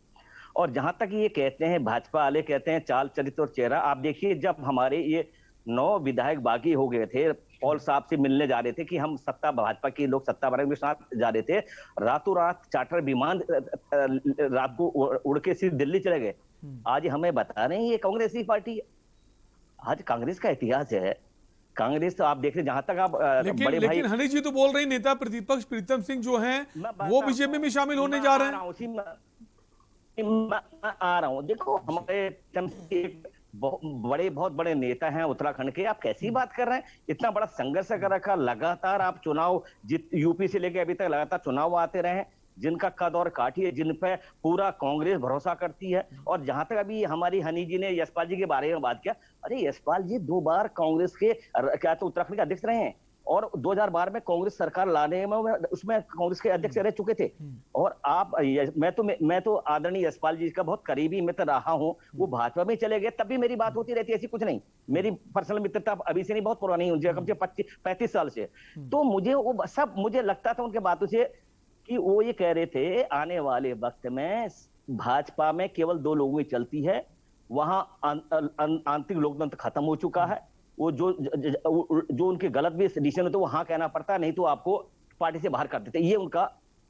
और जहां तक ये कहते हैं भाजपा वाले कहते हैं चाल चरित्र और चेहरा, आप देखिए जब हमारे ये 9 विधायक बागी हो गए थे, पॉल साहब से मिलने जा रहे थे कि हम सत्ता भाजपा के लोग सत्ता भरण के साथ जा रहे थे, रातों रात चार्टर विमान रात को उड़ के सीधे दिल्ली चले गए। आज हमें बता रहे हैं ये कांग्रेस की पार्टी है। आज कांग्रेस का इतिहास है। कांग्रेस तो आप देख रहे, जहां तक आप लेकिन हनी जी तो बोल रही नेता प्रतिपक्ष प्रीतम सिंह जो हैं वो बीजेपी में शामिल होने जा रहे हैं। आ रहा हूँ, देखो हमारे बहुत बड़े नेता हैं उत्तराखंड के, आप कैसी बात कर रहे हैं? इतना बड़ा संघर्ष कर रखा, लगातार आप चुनाव यूपी से लेके अभी तक लगातार चुनाव आते रहे, जिनका कद और काठी है, जिन पे पूरा कांग्रेस भरोसा करती है। और जहां तक अभी हमारी हनी जी ने यशपाल जी के बारे में बात किया, अरे यशपाल जी 2 बार कांग्रेस के क्या तो उत्तराखंड के अध्यक्ष रहे हैं और 2012 में कांग्रेस सरकार लाने में उसमें कांग्रेस के अध्यक्ष रह चुके थे। और आप मैं तो आदरणीय यशपाल जी का बहुत करीबी मित्र रहा हूं, वो भाजपा में चले गए तब भी मेरी बात होती रहती है, ऐसी कुछ नहीं। मेरी पर्सनल मित्रता अभी से नहीं, बहुत पुरानी है, कम से 35 साल से। तो मुझे लगता था उनके बातों से कि वो ये कह रहे थे आने वाले वक्त में भाजपा में केवल 2 लोगों की चलती है, वहां आंतरिक लोकतंत्र खत्म हो चुका है। वो जो उनके गलत भी डिसीजन होते वो हाँ कहना पड़ता, नहीं तो आपको पार्टी से बाहर कर देते, ये उनका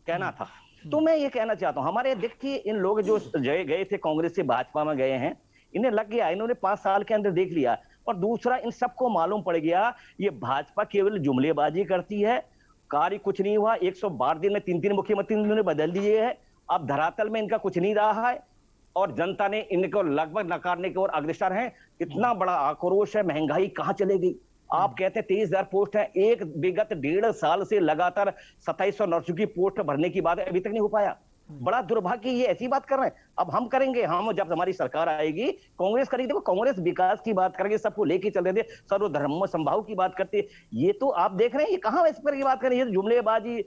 कहना था। तो मैं ये कहना चाहता हूं, हमारे देखिए इन लोग जो गए थे कांग्रेस से भाजपा में गए हैं, इन्हें लग गया, इन्होंने 5 साल के अंदर देख लिया। और दूसरा, इन सबको मालूम पड़ गया ये भाजपा केवल जुमलेबाजी करती है, कार्य कुछ नहीं हुआ। 112 दिन में 3 मुख्यमंत्री इन्होंने बदल दिए हैं, अब धरातल में इनका कुछ नहीं रहा है। और जनता ने इनको लगभग नकारने की ओर अग्रसर है। इतना बड़ा आक्रोश है, महंगाई कहाँ चले गई। आप कहते हैं 23,000 पोस्ट है, एक विगत 1.5 साल से लगातार 2700 नर्सों की पोस्ट भरने की बात अभी तक नहीं हो पाया। बड़ा दुर्भाग्य, ये ऐसी बात कर रहे हैं। अब हम करेंगे, हम जब हमारी सरकार आएगी कांग्रेस करेगी। देखो कांग्रेस विकास की बात करेंगे, सबको लेके चल रहे थे, सर्वधर्म समभाव की बात करते। ये तो आप देख रहे हैं, ये कहाँ इस पर की बात कर रहे हैं, ये जुमलेबाजी,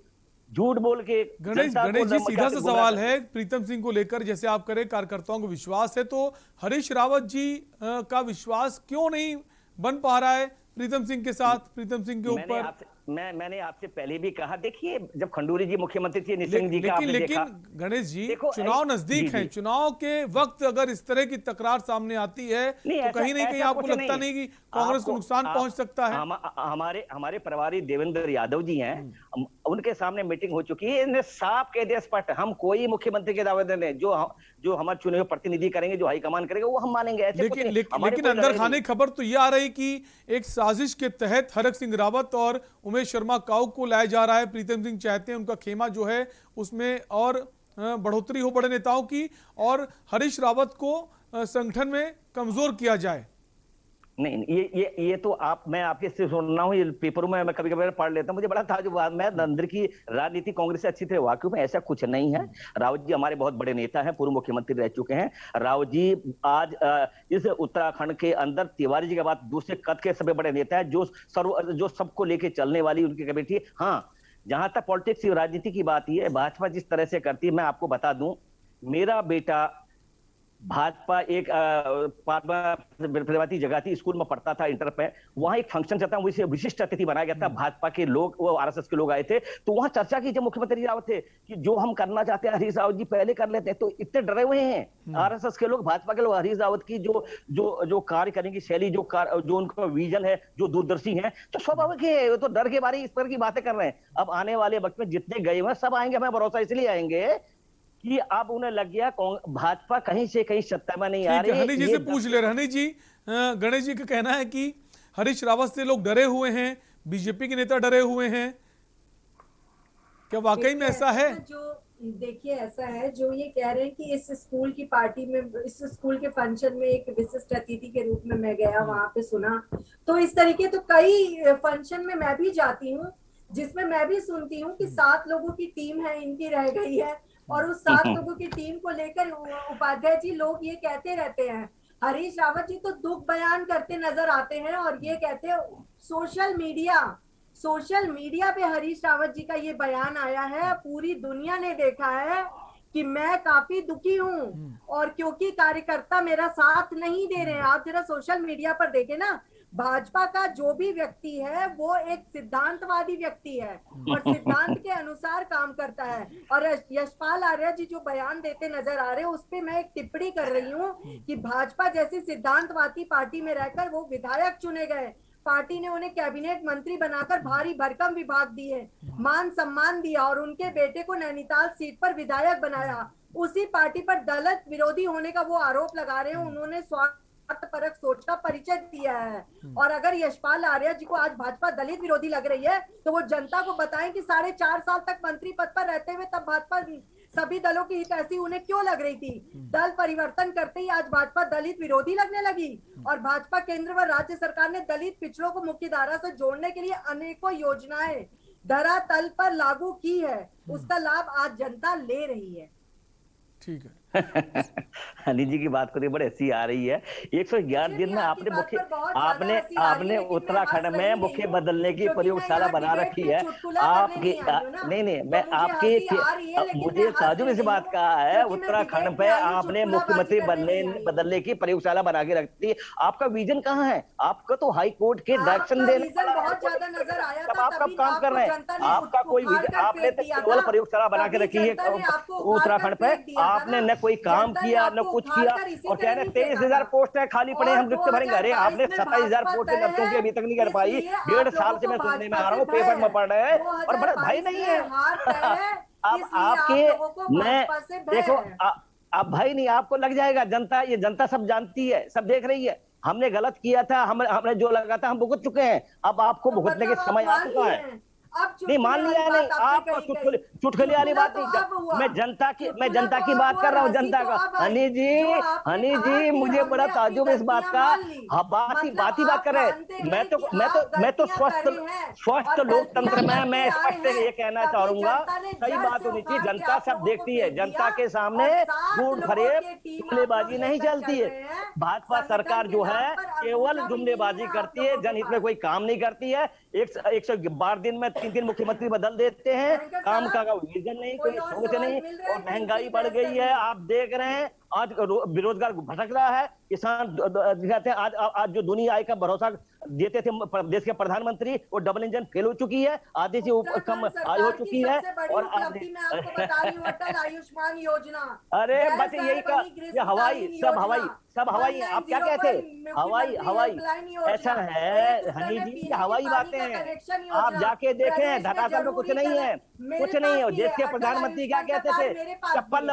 झूठ बोल के। गणेश जी, सीधा सा सवाल है प्रीतम सिंह को लेकर, जैसे आप करें कार्यकर्ताओं को विश्वास है, तो हरीश रावत जी का विश्वास क्यों नहीं बन पा रहा है प्रीतम सिंह के साथ, प्रीतम सिंह के ऊपर? मैंने आपसे पहले भी कहा, देखिए जब खंडूरी जी मुख्यमंत्री थे, निशंक जी का आपने देखा। गणेश जी, चुनाव नजदीक हैं, चुनाव के वक्त अगर इस तरह की तकरार सामने आती है तो कहीं ना कहीं आपको लगता नहीं कि कांग्रेस को नुकसान पहुंच सकता है? हमारे प्रभारी देवेंद्र यादव जी हैं, उनके सामने मीटिंग हो चुकी है, इन्हें साफ कह दिया स्पष्ट, हम कोई मुख्यमंत्री के दावे देने, जो हमारे चुने हुए प्रतिनिधि करेंगे, जो हाईकमान करेगा वो हम मानेंगे। लेकिन अंदर खाने खबर तो ये आ रही कि एक साजिश के तहत हरक सिंह रावत और उमेश शर्मा काऊ को लाया जा रहा है। प्रीतम सिंह चाहते हैं उनका खेमा जो है उसमें और बढ़ोतरी हो बड़े नेताओं की, और हरीश रावत को संगठन में कमजोर किया जाए। नहीं, ये तो मैं आपके से सुन रहा हूँ, ये पेपरों में मैं कभी कभी पढ़ लेता हूँ, मुझे बड़ा ताज्जुब। मैं अंदर की राजनीति कांग्रेस से अच्छी तरह वाकिफ में, ऐसा कुछ नहीं है। रावत जी हमारे बहुत बड़े नेता हैं, पूर्व मुख्यमंत्री रह चुके हैं। रावत जी आज इस उत्तराखंड के अंदर तिवारी जी के बाद दूसरे कद के सबसे बड़े नेता है, जो सबको लेके चलने वाली उनकी कमेटी। हाँ, जहां तक पॉलिटिक्स राजनीति की बात है, भाजपा जिस तरह से करती है, मैं आपको बता दूं, मेरा बेटा भाजपा एक प्रभाती जगह थी, स्कूल में पढ़ता था, इंटर पे, वहां एक फंक्शन चलता, वैसे विशिष्ट अतिथि बनाया गया था, भाजपा के लोग, वो आरएसएस के लोग आए थे, तो वहां चर्चा की जब मुख्यमंत्री रावत थे कि जो हम करना चाहते हैं हरीश रावत जी पहले कर लेते हैं, तो इतने डरे हुए हैं आरएसएस के लोग, भाजपा के लोग, हरीश रावत की जो कार्य करने की शैली, जो उनका विजन है, जो दूरदर्शी है, तो स्वाभाविक है, तो डर के बारे इस तरह की बातें कर रहे हैं। अब आने वाले वक्त में जितने गए हुए सब आएंगे, हमें भरोसा इसलिए आएंगे कि अब उन्हें लग गया भाजपा कहीं से कहीं सत्ता में नहीं आ रही। हनी जी से पूछ ले, हनी जी, गणेश जी का कहना है कि हरीश रावत से लोग डरे हुए हैं, बीजेपी के नेता डरे हुए हैं, क्या वाकई में ऐसा है? जो देखिए ऐसा है, जो ये कह रहे हैं कि इस स्कूल की पार्टी में, इस स्कूल के फंक्शन में एक विशिष्ट अतिथि के रूप में मैं गया, वहां पे सुना, तो इस तरीके तो कई फंक्शन में मैं भी जाती हूँ जिसमें मैं भी सुनती हूँ कि 7 लोगों की टीम है, इनकी रह गई है, और उस 7 लोगों की टीम को लेकर उपाध्याय जी लोग ये कहते रहते हैं। हरीश रावत जी तो दुख बयान करते नजर आते हैं और ये कहते हैं, सोशल मीडिया पे हरीश रावत जी का ये बयान आया है, पूरी दुनिया ने देखा है कि मैं काफी दुखी हूँ, और क्योंकि कार्यकर्ता मेरा साथ नहीं दे रहे हैं। आप जरा सोशल मीडिया पर देखें ना, भाजपा का जो भी व्यक्ति है वो एक सिद्धांतवादी व्यक्ति है और सिद्धांत के अनुसार काम करता है। और यशपाल आर्य जी जो बयान देते नजर आ रहे हैं, उस पे मैं एक टिप्पणी कर रही हूँ कि भाजपा जैसी सिद्धांतवादी पार्टी में रहकर वो विधायक चुने गए, पार्टी ने उन्हें कैबिनेट मंत्री बनाकर भारी भरकम विभाग दिए, मान सम्मान दिया, और उनके बेटे को नैनीताल सीट पर विधायक बनाया। उसी पार्टी पर दलित विरोधी होने का वो आरोप लगा रहे हैं। उन्होंने परक सोच का परिचय दिया है। और अगर यशपाल आर्य जी को आज भाजपा दलित विरोधी लग रही है, तो वो जनता को बताएं कि 4.5 साल तक मंत्री पद पर रहते हुए तब भाजपा सभी दलों की हित ऐसी उन्हें क्यों लग रही थी। दल परिवर्तन करते ही आज भाजपा दलित विरोधी लगने लगी, और भाजपा केंद्र व राज्य सरकार ने दलित पिछड़ों को मुख्य धारा से जोड़ने के लिए अनेकों योजनाएं धरातल पर लागू की है, उसका लाभ आज जनता ले रही है। ठीक है। हनी जी की बात करिए, बड़े हंसी आ रही है। 111 दिन में आपने उत्तराखंड में मुख्य बदलने की प्रयोगशाला बना रखी है। आपके नहीं मैं आपके मुझे ताजुब इस बात कहा है, उत्तराखंड पे आपने मुख्यमंत्री बदलने की प्रयोगशाला बना के रखती है। आपका विजन कहाँ है? आपका तो हाई कोर्ट के डायरेक्शन देने बहुत ज्यादा नजर आया था, आप कब काम कर रहे हैं? आपका कोई विजन? आपने केवल प्रयोगशाला बना के रखी है उत्तराखंड पे, आपने न कोई काम किया न कुछ किया, और कह रहे 23,000 पोस्ट है खाली पड़े, हम रिक्त भरेंगे। अरे आपने 27,000 पोस्ट नर्सों की अभी तक नहीं कर पाई। 1.5 साल से मैं सुनने में आ रहा हूँ, पेपर में पढ़ रहे हैं, और बड़े भाई नहीं है अब आपके। मैं देखो आप भाई नहीं, आपको लग जाएगा, जनता, ये जनता सब जानती है, सब देख रही है। हमने गलत किया था, हमने जो लगा था हम भुगत चुके हैं, अब आपको भुगतने के समय आ चुका है। नहीं मान लिया है, नहीं आपका चुटकुले वाली बात नहीं, मैं जनता की बात कर रहा हूँ, जनता का। हनी जी मुझे बड़ा ताज्जुब इस बात का, बात ही बात कर रहे हैं। मैं तो स्वस्थ लोकतंत्र में मैं स्पष्ट ये कहना चाहूंगा, सही बात होनी चाहिए। जनता सब देखती है, जनता के सामने झूठ फरेब जुमलेबाजी नहीं चलती है। भाजपा सरकार जो है केवल जुमलेबाजी करती है, जनहित में कोई काम नहीं करती है। 112 दिन में 3 मुख्यमंत्री बदल देते हैं, काम का विजन नहीं, कोई सोच नहीं, और महंगाई बढ़ गई है। आप देख रहे हैं आज बेरोजगार भटक रहा है, किसान कहते हैं आज जो दुनिया आय का भरोसा देते थे देश के प्रधानमंत्री, वो डबल इंजन फेल हो चुकी है, आधे से कम आय हो चुकी है। और आयुष्मान योजना, अरे बस यही का ये सब हवाई आप क्या कहते हैं, हवाई ऐसा है हनी जी, हवाई बातें हैं। आप जाके देखें धरातल में कुछ नहीं है। देश के प्रधानमंत्री क्या कहते थे, चप्पल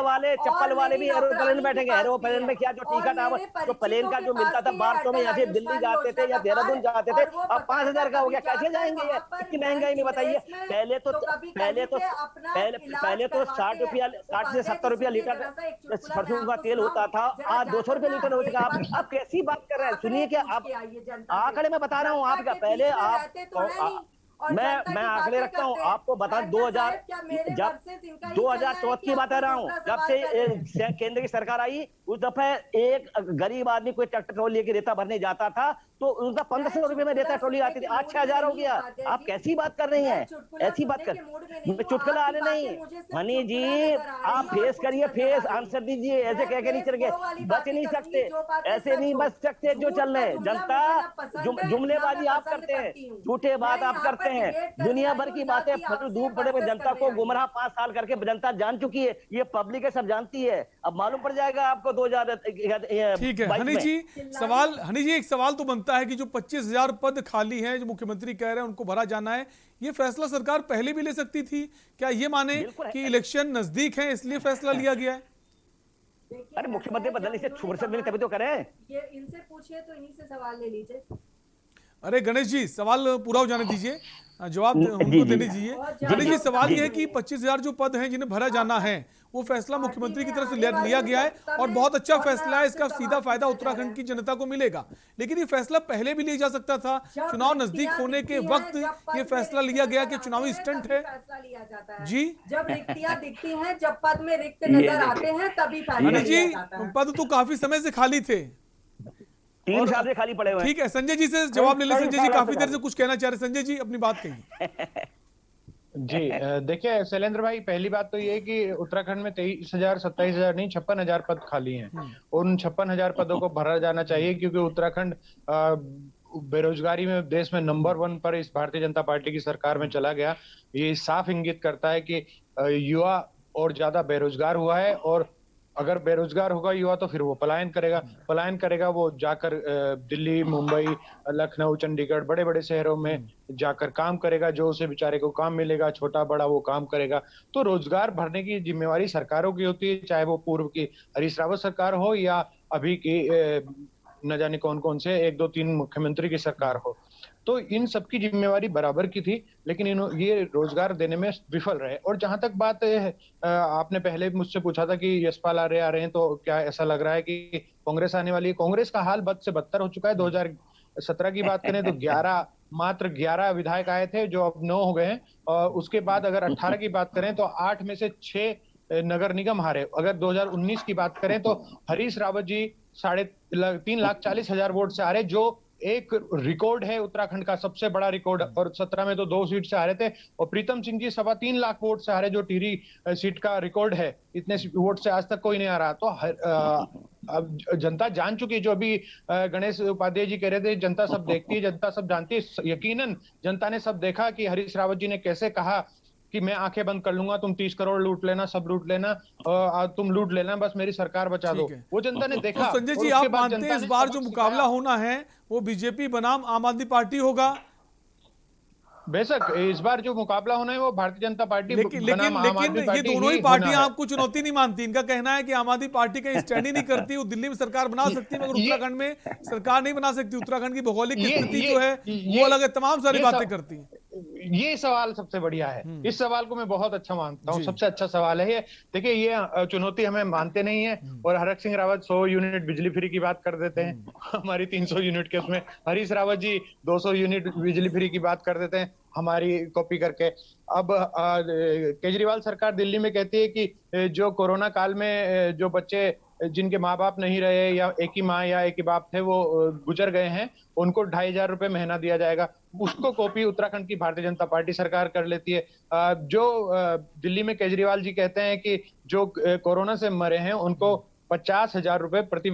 वाले भी एरोप्लेन में बैठेंगे। एरोप्लेन में क्या जो टिकट जो प्लेन का जो मिलता था 1200 में, यहाँ से दिल्ली जाते थे या देहरादून जाते थे, अब 5000 का हो गया। कैसे जाएंगे ये इतनी महंगाई में, बताइए। पहले तो 60 से 70 रुपया लीटर सरसों का तेल होता था, आज 200 रुपया लीटर हो चुका। आप कैसी बात कर रहे हैं, सुनिए क्या आप आंकड़े में बता रहा हूँ आपका। पहले आप मैं आंकड़े रखता हूँ, आपको बता 2014 की बात कर रहा हूँ, जब से केंद्र की सरकार आई उस दफे एक गरीब आदमी कोई ट्रैक्टर ट्रॉली लेके रेता भरने जाता था तो उनका 1500 रुपए में रेता ट्रॉली आती थी, आज 6000 हो गया। आप कैसी बात कर रही हैं, ऐसी बात कर चुटकुला आने नहीं। हनी जी आप फेस करिए, फेस आंसर दीजिए, ऐसे कह के नहीं चल गए, बच नहीं सकते, ऐसे नहीं बच सकते जो चल रहे। जनता जुमलेबाजी आप करते हैं, झूठे बात आप करते हैं, दुनिया भर की बातें फल धूप पड़े में जनता को गुमराह 5 साल करके जनता जान चुकी है, ये पब्लिक है, सब जानती है। अब मालूम पड़ जाएगा आपको 2000। ठीक है हनी जी, एक सवाल तो बनता है कि जो 25,000 पद खाली हैं जो मुख्यमंत्री कह रहे हैं उनको भरा जाना है, ये फैसला सरकार पहले भी ले सकती थी क्या? ये माने कि इलेक्शन नजदीक है इसलिए फैसला लिया गया है? अरे मुख्यमंत्री बदलने से फुर्सत मिले तभी तो करें। ये इनसे पूछिए तो इन्हीं से सवाल ले लीजिए। अरे गणेश जी सवाल पूरा हो जाने दीजिए, जवाब उनको देने दीजिए। गणेश जी सवाल ये है कि 25,000 जो पद हैं जिन्हें भरा जाना है वो फैसला मुख्यमंत्री की तरफ से लिया गया है और बहुत अच्छा फैसला है, इसका सीधा फायदा उत्तराखंड की जनता को मिलेगा। लेकिन ये फैसला पहले भी लिया जा सकता था, चुनाव नजदीक होने के वक्त ये फैसला लिया गया कि चुनावी स्टंट है जी। जब रिक्तियां दिखती हैं, जब पद में रिक्त नजर आते हैं तभी फैसला जी। पद तो काफी समय से खाली थे, 3 साल से खाली पड़े हुए। ठीक है संजय जी से जवाब ले ले। संजय जी काफी देर से कुछ कहना चाह रहे, संजय जी अपनी बात कहिए। जी देखिए शैलेंद्र भाई, पहली बात तो ये है कि उत्तराखंड में 23,000 27,000 नहीं 56,000 पद खाली हैं। उन 56,000 पदों को भरा जाना चाहिए क्योंकि उत्तराखंड बेरोजगारी में देश में नंबर 1 पर इस भारतीय जनता पार्टी की सरकार में चला गया। ये साफ इंगित करता है कि युवा और ज्यादा बेरोजगार हुआ है, और अगर बेरोजगार होगा युवा तो फिर वो पलायन करेगा, वो जाकर दिल्ली, मुंबई, लखनऊ, चंडीगढ़ बड़े बड़े शहरों में जाकर काम करेगा, जो उसे बेचारे को काम मिलेगा छोटा बड़ा वो काम करेगा। तो रोजगार भरने की जिम्मेवारी सरकारों की होती है, चाहे वो पूर्व की हरीश रावत सरकार हो या अभी की न जाने कौन कौन से 1 2 3 मुख्यमंत्री की सरकार हो। तो इन सबकी जिम्मेवारी बराबर की थी, लेकिन ये रोजगार देने में विफल रहे। और जहां तक बात आपने पहले मुझसे पूछा था कि यशपाल आर्य आ रहे हैं, तो क्या ऐसा लग रहा है कि कांग्रेस आने वाली है? कांग्रेस का हाल बद से बदतर हो चुका है। 2017 की बात करें तो मात्र 11 विधायक आए थे जो अब 9 हो गए हैं, और उसके बाद अगर 18 की बात करें तो 8 में से 6 नगर निगम हारे। अगर 2019 की बात करें तो हरीश रावत जी 3,40,000 वोट से हारे, जो एक रिकॉर्ड है उत्तराखंड का सबसे बड़ा रिकॉर्ड। और 17 में तो 2 सीट से हारे थे, और प्रीतम सिंह जी 3.25 लाख वोट से हारे, जो टिहरी सीट का रिकॉर्ड है। इतने वोट से आज तक कोई नहीं आ रहा। तो अब जनता जान चुकी है, जो अभी गणेश उपाध्याय जी कह रहे थे, जनता सब देखती है, जनता सब जानती है। यकीनन जनता ने सब देखा कि हरीश रावत जी ने कैसे कहा कि मैं आंखें बंद कर लूंगा, तुम 30 करोड़ लूट लेना, सब लूट लेना, तुम लूट लेना, बस मेरी सरकार बचा दो। वो जनता ने देखा। तो संजय जी आप मानते हैं इस बार जो मुकाबला होना है वो बीजेपी बनाम आम आदमी पार्टी होगा? बेशक इस बार जो मुकाबला होना है वो भारतीय जनता पार्टी लेकिन ये दोनों ही पार्टियां आपको चुनौती नहीं मानती। इनका कहना है कि आम आदमी पार्टी कहीं स्टैंड ही नहीं करती, वो दिल्ली में सरकार बना सकती है मगर उत्तराखंड में सरकार नहीं बना सकती। उत्तराखंड की भौगोलिक स्थिति जो है वो अलग है, तमाम सारी बातें करती है। ये सवाल सबसे बढ़िया है। इस सवाल को मैं बहुत अच्छा मानता हूँ, सबसे अच्छा सवाल है ये। देखिए, ये चुनौती हमें मानते नहीं है और हरक सिंह रावत 100 यूनिट बिजली फ्री की बात कर देते हैं, हमारी 300 यूनिट के उसमें हरीश रावत जी 200 यूनिट बिजली फ्री की बात कर देते हैं हमारी कॉपी करके। अब केजरीवाल सरकार दिल्ली में कहती है कि जो कोरोना काल में जो बच्चे जिनके माँ बाप नहीं रहे या एक ही माँ या एक ही बाप थे वो गुजर गए हैं, उनको 2,500 रुपए महीना दिया जाएगा। उसको कॉपी उत्तराखंड की भारतीय जनता पार्टी सरकार कर लेती है। जो दिल्ली में केजरीवाल जी कहते हैं कि जो कोरोना से मरे हैं उनको 50,000 रुपए प्रति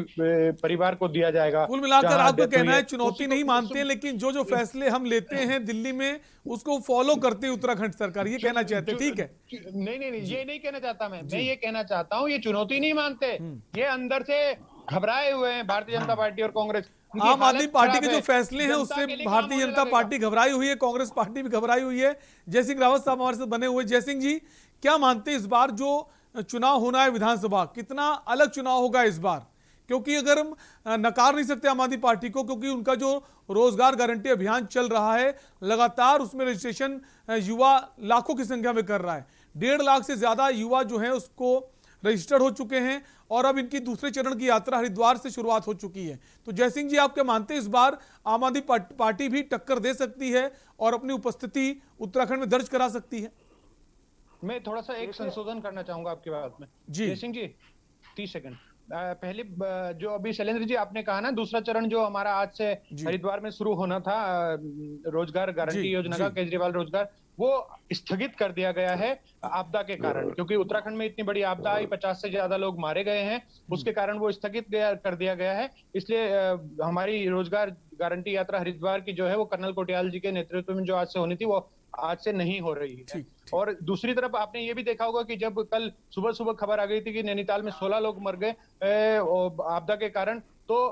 परिवार को दिया जाएगा। कुल मिलाकर आपको कहना है चुनौती नहीं मानते हैं, लेकिन जो फैसले हम लेते हैं दिल्ली में उसको फॉलो करते हैं उत्तराखंड सरकार, ये कहना चाहते हैं। ठीक है, नहीं, ये नहीं कहना चाहता मैं ये कहना चाहता हूँ ये चुनौती नहीं मानते, ये अंदर से घबराए हुए हैं भारतीय जनता पार्टी और कांग्रेस। आम आदमी पार्टी के जो फैसले हैं उससे भारतीय जनता पार्टी घबराई हुई है, कांग्रेस पार्टी भी घबराई हुई है। जयसिंह रावत साहब हमारे साथ बने हुए। जयसिंह जी, क्या मानते हैं इस बार जो चुनाव होना है विधानसभा, कितना अलग चुनाव होगा इस बार? क्योंकि अगर हम नकार नहीं सकते आम आदमी पार्टी को, क्योंकि उनका जो रोजगार गारंटी अभियान चल रहा है लगातार, उसमें रजिस्ट्रेशन युवा लाखों की संख्या में कर रहा है। 1.5 लाख से ज्यादा युवा जो हैं उसको रजिस्टर्ड हो चुके हैं और अब इनकी दूसरे चरण की यात्रा हरिद्वार से शुरुआत हो चुकी है। तो जयसिंह जी, आप क्या मानते हैं इस बार आम आदमी पार्टी भी टक्कर दे सकती है और अपनी उपस्थिति उत्तराखंड में दर्ज करा सकती है? मैं थोड़ा सा एक संशोधन करना चाहूंगा आपकी बात में जी। सिंह जी 30 सेकंड पहले जो अभी शैलेंद्र जी आपने कहा ना, दूसरा चरण जो हमारा आज से हरिद्वार में शुरू होना था रोजगार गारंटी योजना का, केजरीवाल रोजगार, वो स्थगित कर दिया गया है आपदा के कारण, क्योंकि उत्तराखंड में इतनी बड़ी आपदा आई, 50 से ज्यादा लोग मारे गए हैं, उसके कारण वो स्थगित कर दिया गया है। इसलिए हमारी रोजगार गारंटी यात्रा हरिद्वार की जो है वो कर्नल कोटियाल जी के नेतृत्व में जो आज से होनी थी वो आज से नहीं हो रही है। और दूसरी तरफ आपने ये भी देखा होगा कि जब कल सुबह सुबह खबर आ गई थी कि नैनीताल में 16 लोग मर गए आपदा के कारण, तो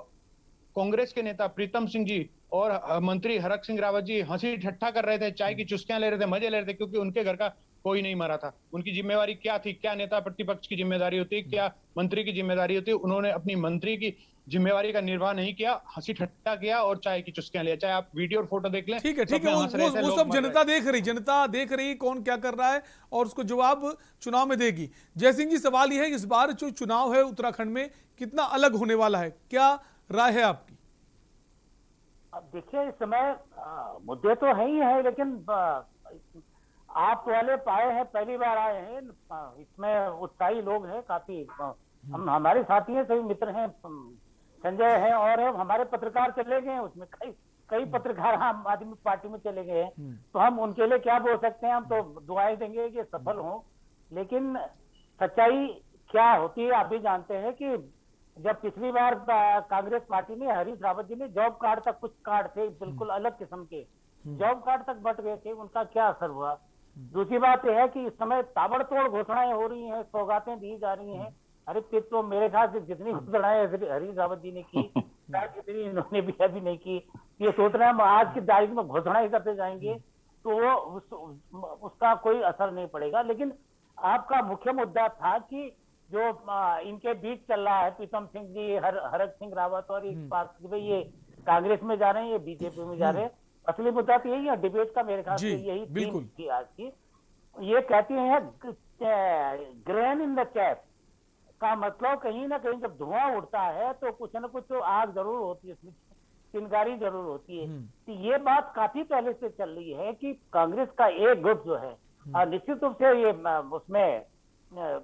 कांग्रेस के नेता प्रीतम सिंह जी और मंत्री हरक सिंह रावत जी हंसी ठट्ठा कर रहे थे, चाय की चुस्कियां ले रहे थे, मजे ले रहे थे, क्योंकि उनके घर का कोई नहीं मरा था। उनकी जिम्मेवारी क्या थी? क्या नेता प्रतिपक्ष की जिम्मेदारी होती है, क्या मंत्री की जिम्मेदारी होती है? उन्होंने अपनी मंत्री की जिम्मेवारी का निर्वाह नहीं किया, हंसी ठट्टा किया और चाय की चुस्कियां लिया। चाहे आप वीडियो और फोटो देख लें। ठीक है, वो सब जनता देख रही कौन क्या कर रहा है और उसको जवाब चुनाव में देगी। जयसिंह जी, सवाल यह है इस बार जो चुनाव है उत्तराखंड में कितना अलग होने वाला है, क्या राय है आपकी? अब देखिए, इस समय मुद्दे तो है ही है, लेकिन आप वाले पाए हैं, पहली बार आए हैं, इसमें उत्साही लोग हैं काफी। हम हमारे साथी हैं, सभी मित्र हैं, संजय है और है, हमारे पत्रकार चले गए हैं उसमें, कई पत्रकार आम आदमी पार्टी में चले गए हैं, तो हम उनके लिए क्या बोल सकते हैं? हम तो दुआएं देंगे कि सफल हों, लेकिन सच्चाई क्या होती है आप भी जानते हैं कि जब पिछली बार कांग्रेस पार्टी ने, हरीश रावत जी ने जॉब कार्ड तक, कुछ कार्ड थे बिल्कुल अलग किस्म के, जॉब कार्ड तक बट गए थे, उनका क्या असर हुआ? दूसरी बात यह है कि इस समय ताबड़तोड़ घोषणाएं हो रही हैं, सौगातें दी जा रही हैं। अरे फिर तो मेरे ख्याल से जितनी घोषणाएं हरीश रावत जी ने की, जितनी इन्होंने भी अभी नहीं की, ये सोच रहे हैं हम आज की तारीख में घोषणाएं करते जाएंगे तो वो उसका कोई असर नहीं पड़ेगा। लेकिन आपका मुख्य मुद्दा था कि जो इनके बीच चल रहा है, प्रीतम सिंह जी, हरक सिंह रावत और एक बात कि भाई ये कांग्रेस में जा रहे हैं, ये बीजेपी में जा रहे हैं, असली मुद्दा तो यही है। डिबेट का मेरे ख्याल से यही थीम थी आज की। ये कहती हैं ग्रेन इन द कैप का मतलब कहीं ना कहीं जब धुआं उड़ता है तो कुछ न कुछ तो आग जरूर होती है, उसमें चिंगारी जरूर होती है। तो ये बात काफी पहले से चल रही है कि कांग्रेस का एक गुट जो है निश्चित रूप से ये उसमें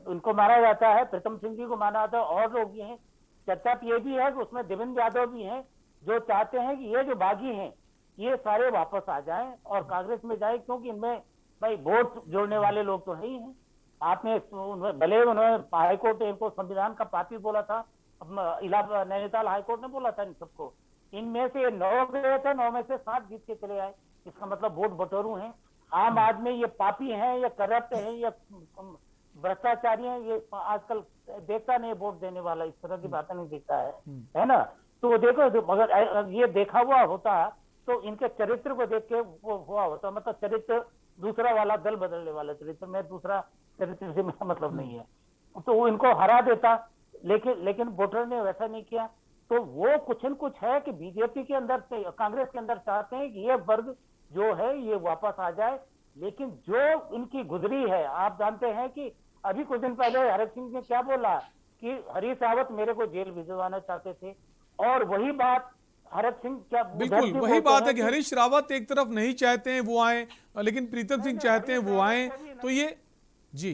उनको माना जाता है, प्रीतम सिंह जी को माना जाता है, और लोग भी हैं। चर्चा ये भी है कि उसमें देवेंद्र यादव भी हैं जो चाहते हैं कि ये जो बागी हैं ये सारे वापस आ जाएं और कांग्रेस में जाए, क्योंकि इनमें भाई वोट जोड़ने वाले लोग तो है ही हैं। आपने भले उन्होंने हाईकोर्ट इनको संविधान का पापी बोला था, इलाहाबाद नैनीताल हाईकोर्ट ने बोला था इन सबको, इनमें से 9 गए थे, 9 में से 7 जीत के चले आए, इसका मतलब वोट बटोरू हैं। आम आदमी ये पापी हैं या करप्ट हैं या भ्रष्टाचारी हैं, ये आजकल देखता नहीं वोट देने वाला, इस तरह की बातें नहीं देखता है ना। तो देखो, अगर ये देखा हुआ होता तो इनके चरित्र को देख के वो हुआ होता, मतलब चरित्र दूसरा वाला, दल बदलने वाला चरित्र में, दूसरा चरित्र से मेरा मतलब नहीं है, तो वो इनको हरा देता, लेकिन वोटर ने वैसा नहीं किया। तो वो कुछ न कुछ है कि बीजेपी के अंदर, कांग्रेस के अंदर चाहते हैं कि ये वर्ग जो है ये वापस आ जाए। लेकिन जो इनकी गुजरी है, आप जानते हैं कि अभी कुछ दिन पहले हरीश सिंह ने क्या बोला कि हरीश रावत मेरे को जेल भिजवाना चाहते थे, और वही बात हरीश सिंह क्या बिल्कुल वही बात है कि हरीश रावत एक तरफ नहीं चाहते हैं वो आए, लेकिन प्रीतम सिंह चाहते हैं वो आए। तो ये जी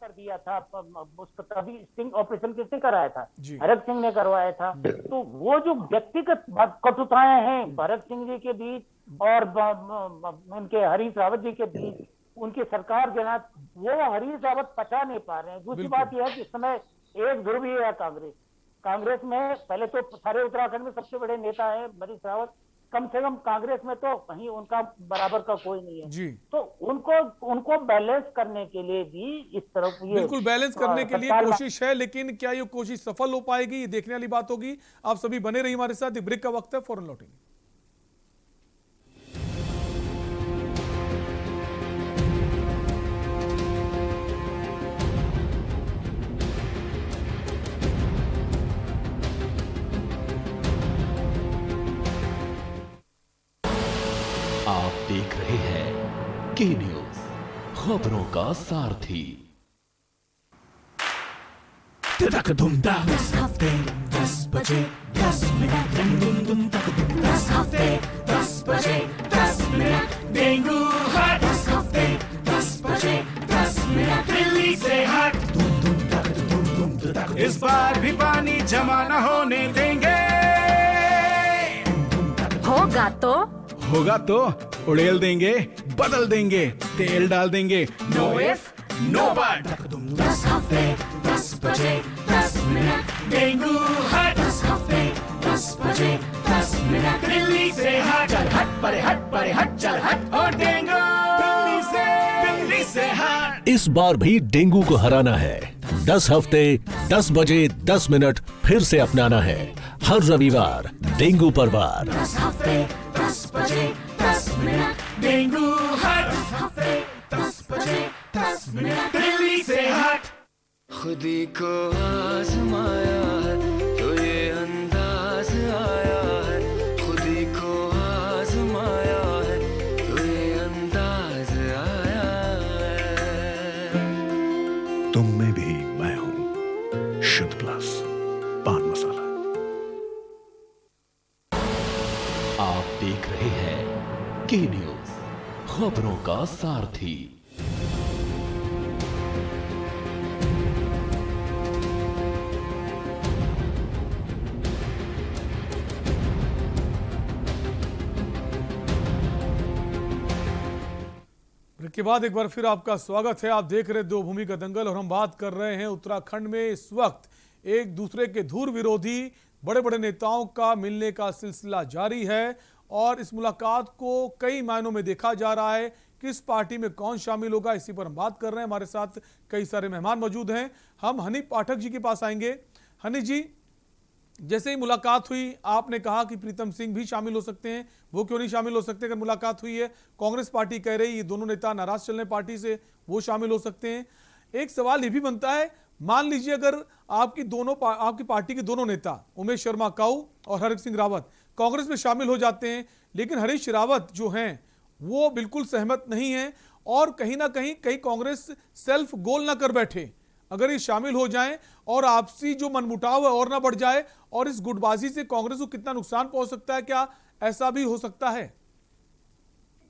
कर दिया था उसका, तभी स्टिंग ऑपरेशन किसने कराया था? भरत सिंह ने करवाया था। तो वो जो व्यक्तिगत कटुताएं हैं भरत सिंह जी के बीच और उनके हरीश रावत जी के बीच, उनकी सरकार के साथ, वो हरीश रावत पचा नहीं पा रहे हैं। दूसरी बात यह है कि इस समय एक ध्रुव ही है कांग्रेस में। पहले तो सारे उत्तराखंड में सबसे बड़े नेता है हरीश रावत, कम से कम कांग्रेस में तो कहीं उनका बराबर का कोई नहीं है जी। तो उनको बैलेंस करने के लिए भी इस तरफ ये बिल्कुल बैलेंस करने के लिए कोशिश है, लेकिन क्या ये कोशिश सफल हो पाएगी, ये देखने वाली बात होगी। आप सभी बने रहिए हमारे साथ, ब्रेक का वक्त है, फौरन लौटेंगे। आप देख रहे हैं के न्यूज, खबरों का सारथी। 10 हफ्ते 10 बजे 10 मिनट, दस हफ्ते 10 बजे 10 मिनट, डेंगू हट 10 हफ्ते 10 बजे 10 मिनट, दिल्ली से हट। इस बार भी पानी जमा न होने देंगे। होगा तो उड़ेल देंगे, बदल देंगे, तेल डाल देंगे। Know if no but. 10 हफ्ते 10 बजे 10 मिनट, डेंगू हट 10 हफ्ते 10 बजे 10 मिनट, दिल्ली से हट। चल हट परे हट चल हट, और डेंगू दिल्ली से हट। इस बार भी डेंगू को हराना है। 10 हफ्ते 10 बजे 10 मिनट फिर से अपनाना है। हर रविवार डेंगू पर वार। 10 हफ्ते 10 बजे 10 मिनट, डेंगू हट 10 हफ्ते 10 बजे 10 मिनट, दिल्ली से हट। खुदी को आजमाया है तो ये अंदाज आया है, खुदी को आजमाया है तो ये अंदाज आया है। तुम में भी मैं हूं, शुद्ध प्लस पान मसाला। आप देख रहे हैं के न्यूज, खबरों का सारथी। के बाद एक बार फिर आपका स्वागत है। आप देख रहे देवभूमि का दंगल और हम बात कर रहे हैं उत्तराखंड में इस वक्त एक दूसरे के धुर विरोधी बड़े बड़े नेताओं का मिलने का सिलसिला जारी है और इस मुलाकात को कई मायनों में देखा जा रहा है। किस पार्टी में कौन शामिल होगा, इसी पर हम बात कर रहे हैं। हमारे साथ कई सारे मेहमान मौजूद हैं। हम हनी पाठक जी के पास आएंगे। हनी जी, जैसे ही मुलाकात हुई आपने कहा कि प्रीतम सिंह भी शामिल हो सकते हैं, वो क्यों नहीं शामिल हो सकते? अगर मुलाकात हुई है, कांग्रेस पार्टी कह रही ये दोनों नेता नाराज चल रहे पार्टी से, वो शामिल हो सकते हैं। एक सवाल ये भी बनता है, मान लीजिए अगर आपकी पार्टी के दोनों नेता उमेश शर्मा काऊ और हरीश सिंह रावत कांग्रेस में शामिल हो जाते हैं, लेकिन हरीश रावत जो हैं वो बिल्कुल सहमत नहीं है और कहीं ना कहीं कांग्रेस सेल्फ गोल ना कर बैठे, अगर ये शामिल हो जाएं और आपसी जो मनमुटाव है और ना बढ़ जाए, और इस गुटबाजी से कांग्रेस को कितना नुकसान पहुंच सकता है, क्या ऐसा भी हो सकता है?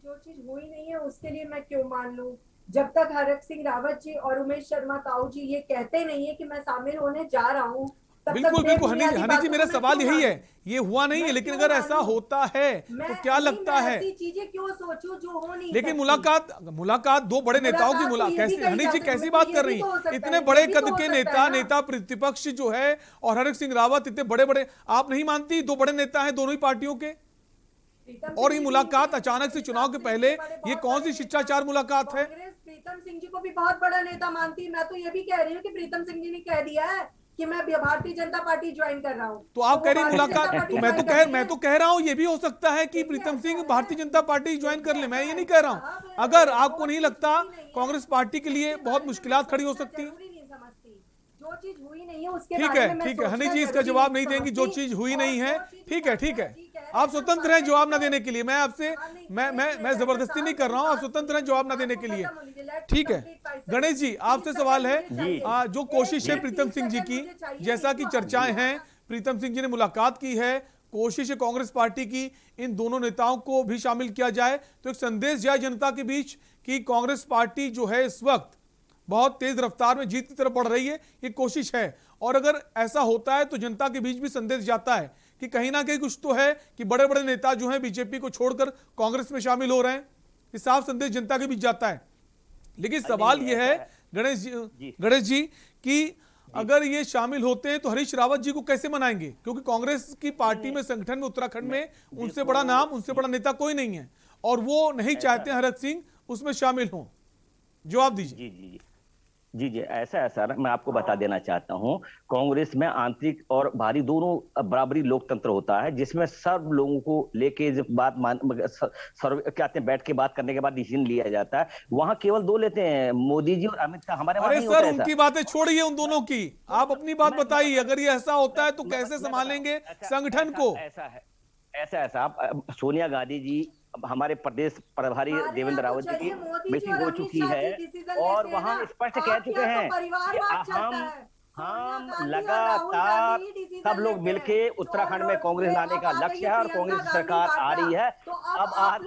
जो चीज हुई नहीं है उसके लिए मैं क्यों मान लूं? जब तक हरीश सिंह रावत जी और उमेश शर्मा काऊ जी ये कहते नहीं है कि मैं शामिल होने जा रहा हूं, बिल्कुल बिल्कुल हनी जी, मेरा सवाल यही है, ये हुआ नहीं है, लेकिन अगर ऐसा होता है तो क्या लगता है? ऐसी चीजें क्यों सोचूं जो हो नहीं? लेकिन मुलाकात दो बड़े नेताओं की मुलाकात, हनी जी कैसी बात कर रही है? इतने बड़े कद के नेता प्रतिपक्ष जो है और हरीश सिंह रावत इतने बड़े, आप नहीं मानती दो बड़े नेता हैं दोनों ही पार्टियों के? और ये मुलाकात अचानक से चुनाव के पहले, ये कौन सी शिष्टाचार मुलाकात है? प्रीतम सिंह जी को भी बहुत बड़ा नेता मानती है। मैं तो ये भी कह रही हूँ कि प्रीतम सिंह जी ने कह दिया है कि मैं भारतीय जनता पार्टी ज्वाइन कर रहा हूँ। तो आप कह रही मुलाकात, मैं तो कह रहा हूँ ये भी हो सकता है कि प्रीतम सिंह भारतीय जनता पार्टी ज्वाइन कर ले। मैं ये नहीं कह रहा हूँ। अगर आपको नहीं लगता कांग्रेस पार्टी के लिए बहुत मुश्किलात खड़ी हो सकती है, जो चीज हुई नहीं है उसके ठीक बारे है, में मैं ठीक है, हनी सोचना जी इसका जरूरी जवाब नहीं देंगी, जो समझती चीज हुई और नहीं है। जो चीज ठीक है, ठीक है, आप स्वतंत्र हैं जवाब ना देने के लिए। मैं आपसे मैं जबरदस्ती नहीं कर रहा हूं, आप स्वतंत्र हैं जवाब ना देने के लिए। ठीक है, गणेश जी आपसे सवाल है, जो कोशिश है प्रीतम सिंह जी की, जैसा कि चर्चाएं हैं, प्रीतम सिंह जी ने मुलाकात की है, कोशिश है कांग्रेस पार्टी की इन दोनों नेताओं को भी शामिल किया जाए, तो एक संदेश जाए जनता के बीच कि कांग्रेस पार्टी जो है इस वक्त बहुत तेज रफ्तार में जीत की तरफ बढ़ रही है, ये कोशिश है। और अगर ऐसा होता है तो जनता के बीच भी संदेश जाता है कि कहीं ना कहीं कुछ तो है कि बड़े बड़े नेता जो हैं बीजेपी को छोड़कर कांग्रेस में शामिल हो रहे हैं, ये साफ संदेश जनता के बीच जाता है। लेकिन सवाल ये है गणेश जी कि अगर ये शामिल होते हैं तो हरीश रावत जी को कैसे मनाएंगे, क्योंकि कांग्रेस की पार्टी में, संगठन में, उत्तराखंड में उनसे बड़ा नाम, उनसे बड़ा नेता कोई नहीं है और वो नहीं चाहते हरक सिंह उसमें शामिल हों। जवाब दीजिए। जी, ऐसा है सर, मैं आपको बता देना चाहता हूं, कांग्रेस में आंतरिक और बाहरी दोनों बराबरी लोकतंत्र होता है, जिसमें सब लोगों को लेके जब बात कहते हैं बैठ के बात करने के बाद डिसीजन लिया जाता है। वहां केवल दो लेते हैं, मोदी जी और अमित शाह। हमारे अरे सर, उनकी बातें छोड़िए, उन दोनों की, आप अपनी बात बताइए। अगर ये ऐसा होता है तो कैसे संभालेंगे संगठन को? ऐसा साहब, सोनिया गांधी जी, हमारे प्रदेश प्रभारी देवेंद्र रावत जी की मीटिंग हो चुकी है और वहां स्पष्ट कह चुके हैं कि हम लगातार सब लोग मिलके उत्तराखंड में कांग्रेस लाने का लक्ष्य है और कांग्रेस सरकार आ रही है। अब आप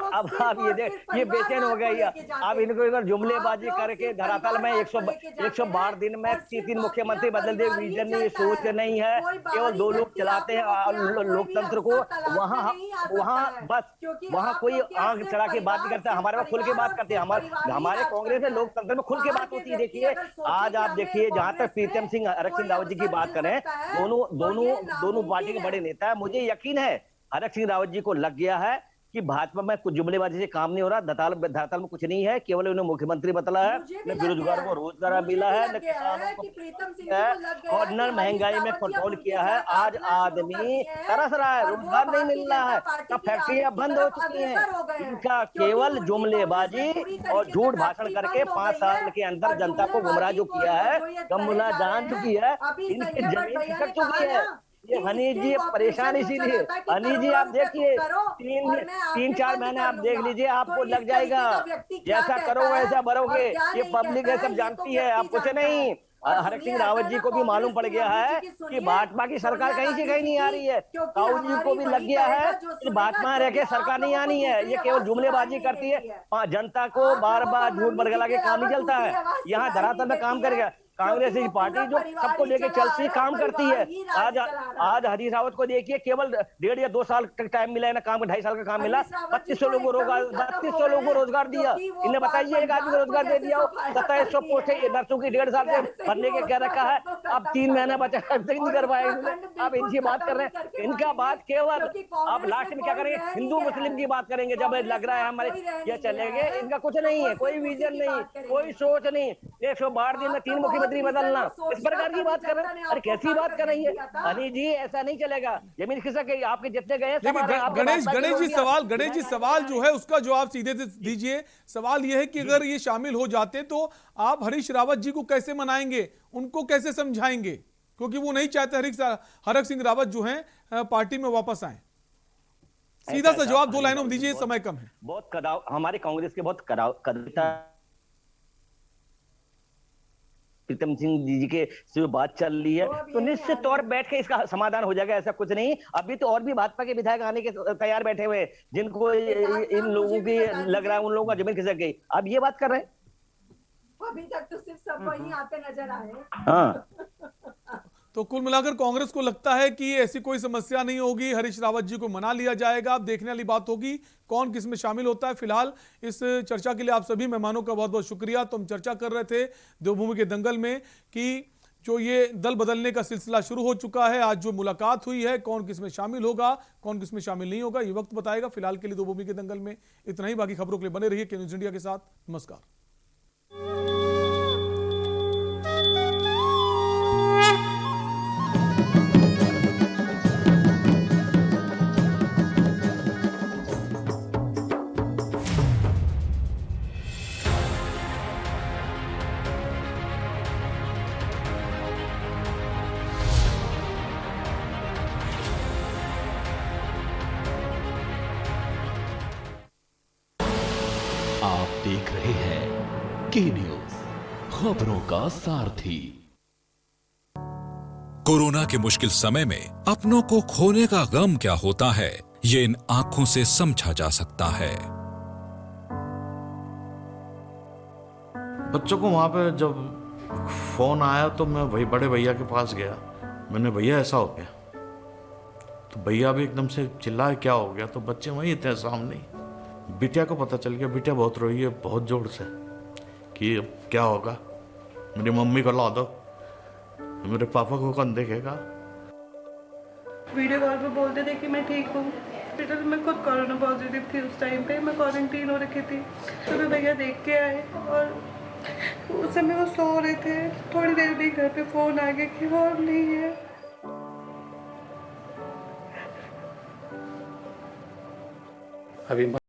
ये बेचैन हो गई है। अब इनको इधर जुमलेबाजी करके धरातल में 112 दिन में 3 मुख्यमंत्री बदल दे, विजन नहीं, सोच नहीं है, केवल 2 लोग चलाते हैं लोकतंत्र को। वहाँ कोई आंख चढ़ा के बात नहीं करता, हमारे पास खुल के बात करते हैं। हमारे कांग्रेस में लोकतंत्र में खुल के बात होती है। देखिए आज आप देखिए, जहां तक प्रीतम सिंह हरक सिंह रावत जी की बात करें, दोनों पार्टी के बड़े नेता है। मुझे यकीन है हरक सिंह रावत जी को लग गया है कि भाजपा में कुछ जुमलेबाजी से काम नहीं हो रहा, धरातल में कुछ नहीं है, केवल उन्हें मुख्यमंत्री बतला है, न बेरोजगार को रोजगार मिला है, न किसानों को और न महंगाई में कंट्रोल किया है। आज आदमी तरस रहा है, रोजगार नहीं मिल रहा है, सब फैक्ट्रियां बंद हो चुकी हैं। इनका केवल जुमलेबाजी और झूठ भाषण करके 5 साल के अंदर जनता को गुमराह जो किया है, कमला जान चुकी है, इनकी जमीन खिसक चुकी है। ये हनी जी परेशान इसीलिए। हनी जी आप देखिए, 3-4 महीने आप देख लीजिए, आपको लग जाएगा, जैसा करो वैसा भरोगे। ये पब्लिक है, सब जानती है, आप कुछ नहीं। हरक सिंह रावत जी को भी मालूम पड़ गया है कि भाजपा की सरकार कहीं से कहीं नहीं आ रही है। राहुल जी को भी लग गया है कि भाजपा रह के सरकार नहीं आनी है, ये केवल जुमलेबाजी करती है, जनता को बार बार झूठ बरगला के काम ही चलता है। यहाँ धरातल में काम करेगा कांग्रेस की पार्टी जो सबको लेके चलती काम करती है। आज हरीश रावत को देखिए, केवल 1.5 या 2 साल तक टाइम मिला है ना, काम 2.5 साल का काम मिला, 3200 लोगों को रोजगार दिया। इन्हें बताइए एक आदमी को रोजगार दे दिया हो। 2700 पोस्ट नर्सों की 1.5 साल से भरने के कह रखा है, अब 3 महीना बचा नहीं कर पाए। अब इनकी बात कर रहे हैं, इनका बात केवल अब लास्ट में क्या करेंगे, हिंदू मुस्लिम की बात करेंगे। जब लग रहा है हमारे ये चलेंगे, इनका कुछ नहीं है, कोई विजन नहीं, कोई सोच नहीं। 112 दिन में 3 मुख्यमंत्री बदलना, इस प्रकार की बात कर रहे हैं। अरे कैसी बात कर रही है हनी जी, ऐसा नहीं चलेगा। जमीन खिसक गई, आपके जितने गए। गणेश जी सवाल जो है उसका जवाब सीधे से दीजिए। सवाल यह है कि अगर ये शामिल हो जाते तो आप हरीश रावत जी को कैसे मनाएंगे, उनको कैसे समझाएंगे, क्योंकि वो नहीं चाहते हरक सिंह रावत जो है पार्टी में वापस आए। सीधा सा जवाब 2 लाइनों में दीजिए, समय कम है। बहुत कदाव हमारे कांग्रेस के बहुत कदावता प्रीतम सिंह जी के से बात चल रही है, तो निश्चित तौर बैठ के इसका समाधान हो जाएगा, ऐसा कुछ नहीं। अभी तो और भी भाजपा के विधायक आने के तैयार बैठे हुए हैं, जिनको इन लोगों की लग रहा है उन लोगों का जमीन खिसक गई। अब ये बात कर रहे हैं, अभी तक तो सिर्फ सब वही आते नजर आए। हाँ, तो कुल मिलाकर कांग्रेस को लगता है कि ऐसी कोई समस्या नहीं होगी, हरीश रावत जी को मना लिया जाएगा। अब देखने वाली बात होगी कौन किस में शामिल होता है। फिलहाल इस चर्चा के लिए आप सभी मेहमानों का बहुत बहुत शुक्रिया। तो हम चर्चा कर रहे थे देवभूमि के दंगल में कि जो ये दल बदलने का सिलसिला शुरू हो चुका है, आज जो मुलाकात हुई है, कौन किस में शामिल होगा, कौन किस में शामिल नहीं होगा, ये वक्त बताएगा। फिलहाल के लिए देवभूमि के दंगल में इतना ही। बाकी खबरों के लिए बने रहिए के न्यूज़ इंडिया के साथ। नमस्कार। आप देख रहे हैं के न्यूज, खबरों का सारथी। कोरोना के मुश्किल समय में अपनों को खोने का गम क्या होता है, ये इन आंखों से समझा जा सकता है। बच्चों को वहां पे जब फोन आया तो मैं वही बड़े भैया के पास गया। मैंने, भैया ऐसा हो गया। तो भैया भी एकदम से चिल्लाए, क्या हो गया? तो बच्चे वहीं थे सामने। बिटिया को पता चल गया। बिटिया बहुत रोई है, बहुत जोर से, कि अब क्या होगा, मेरी मम्मी को ला दो, मेरे पापा को कौन देखेगा। वीडियो कॉल पे बोलते थे कि मैं ठीक हूँ। बेटा मैं खुद कोरोना पॉजिटिव थी उस टाइम पे, मैं क्वारंटीन हो रखी थी। तो मैं भैया देख के आए और उस समय वो सो रहे थे। थोड़ी देर में घर पे फोन आ गया कि वो नहीं है। अभी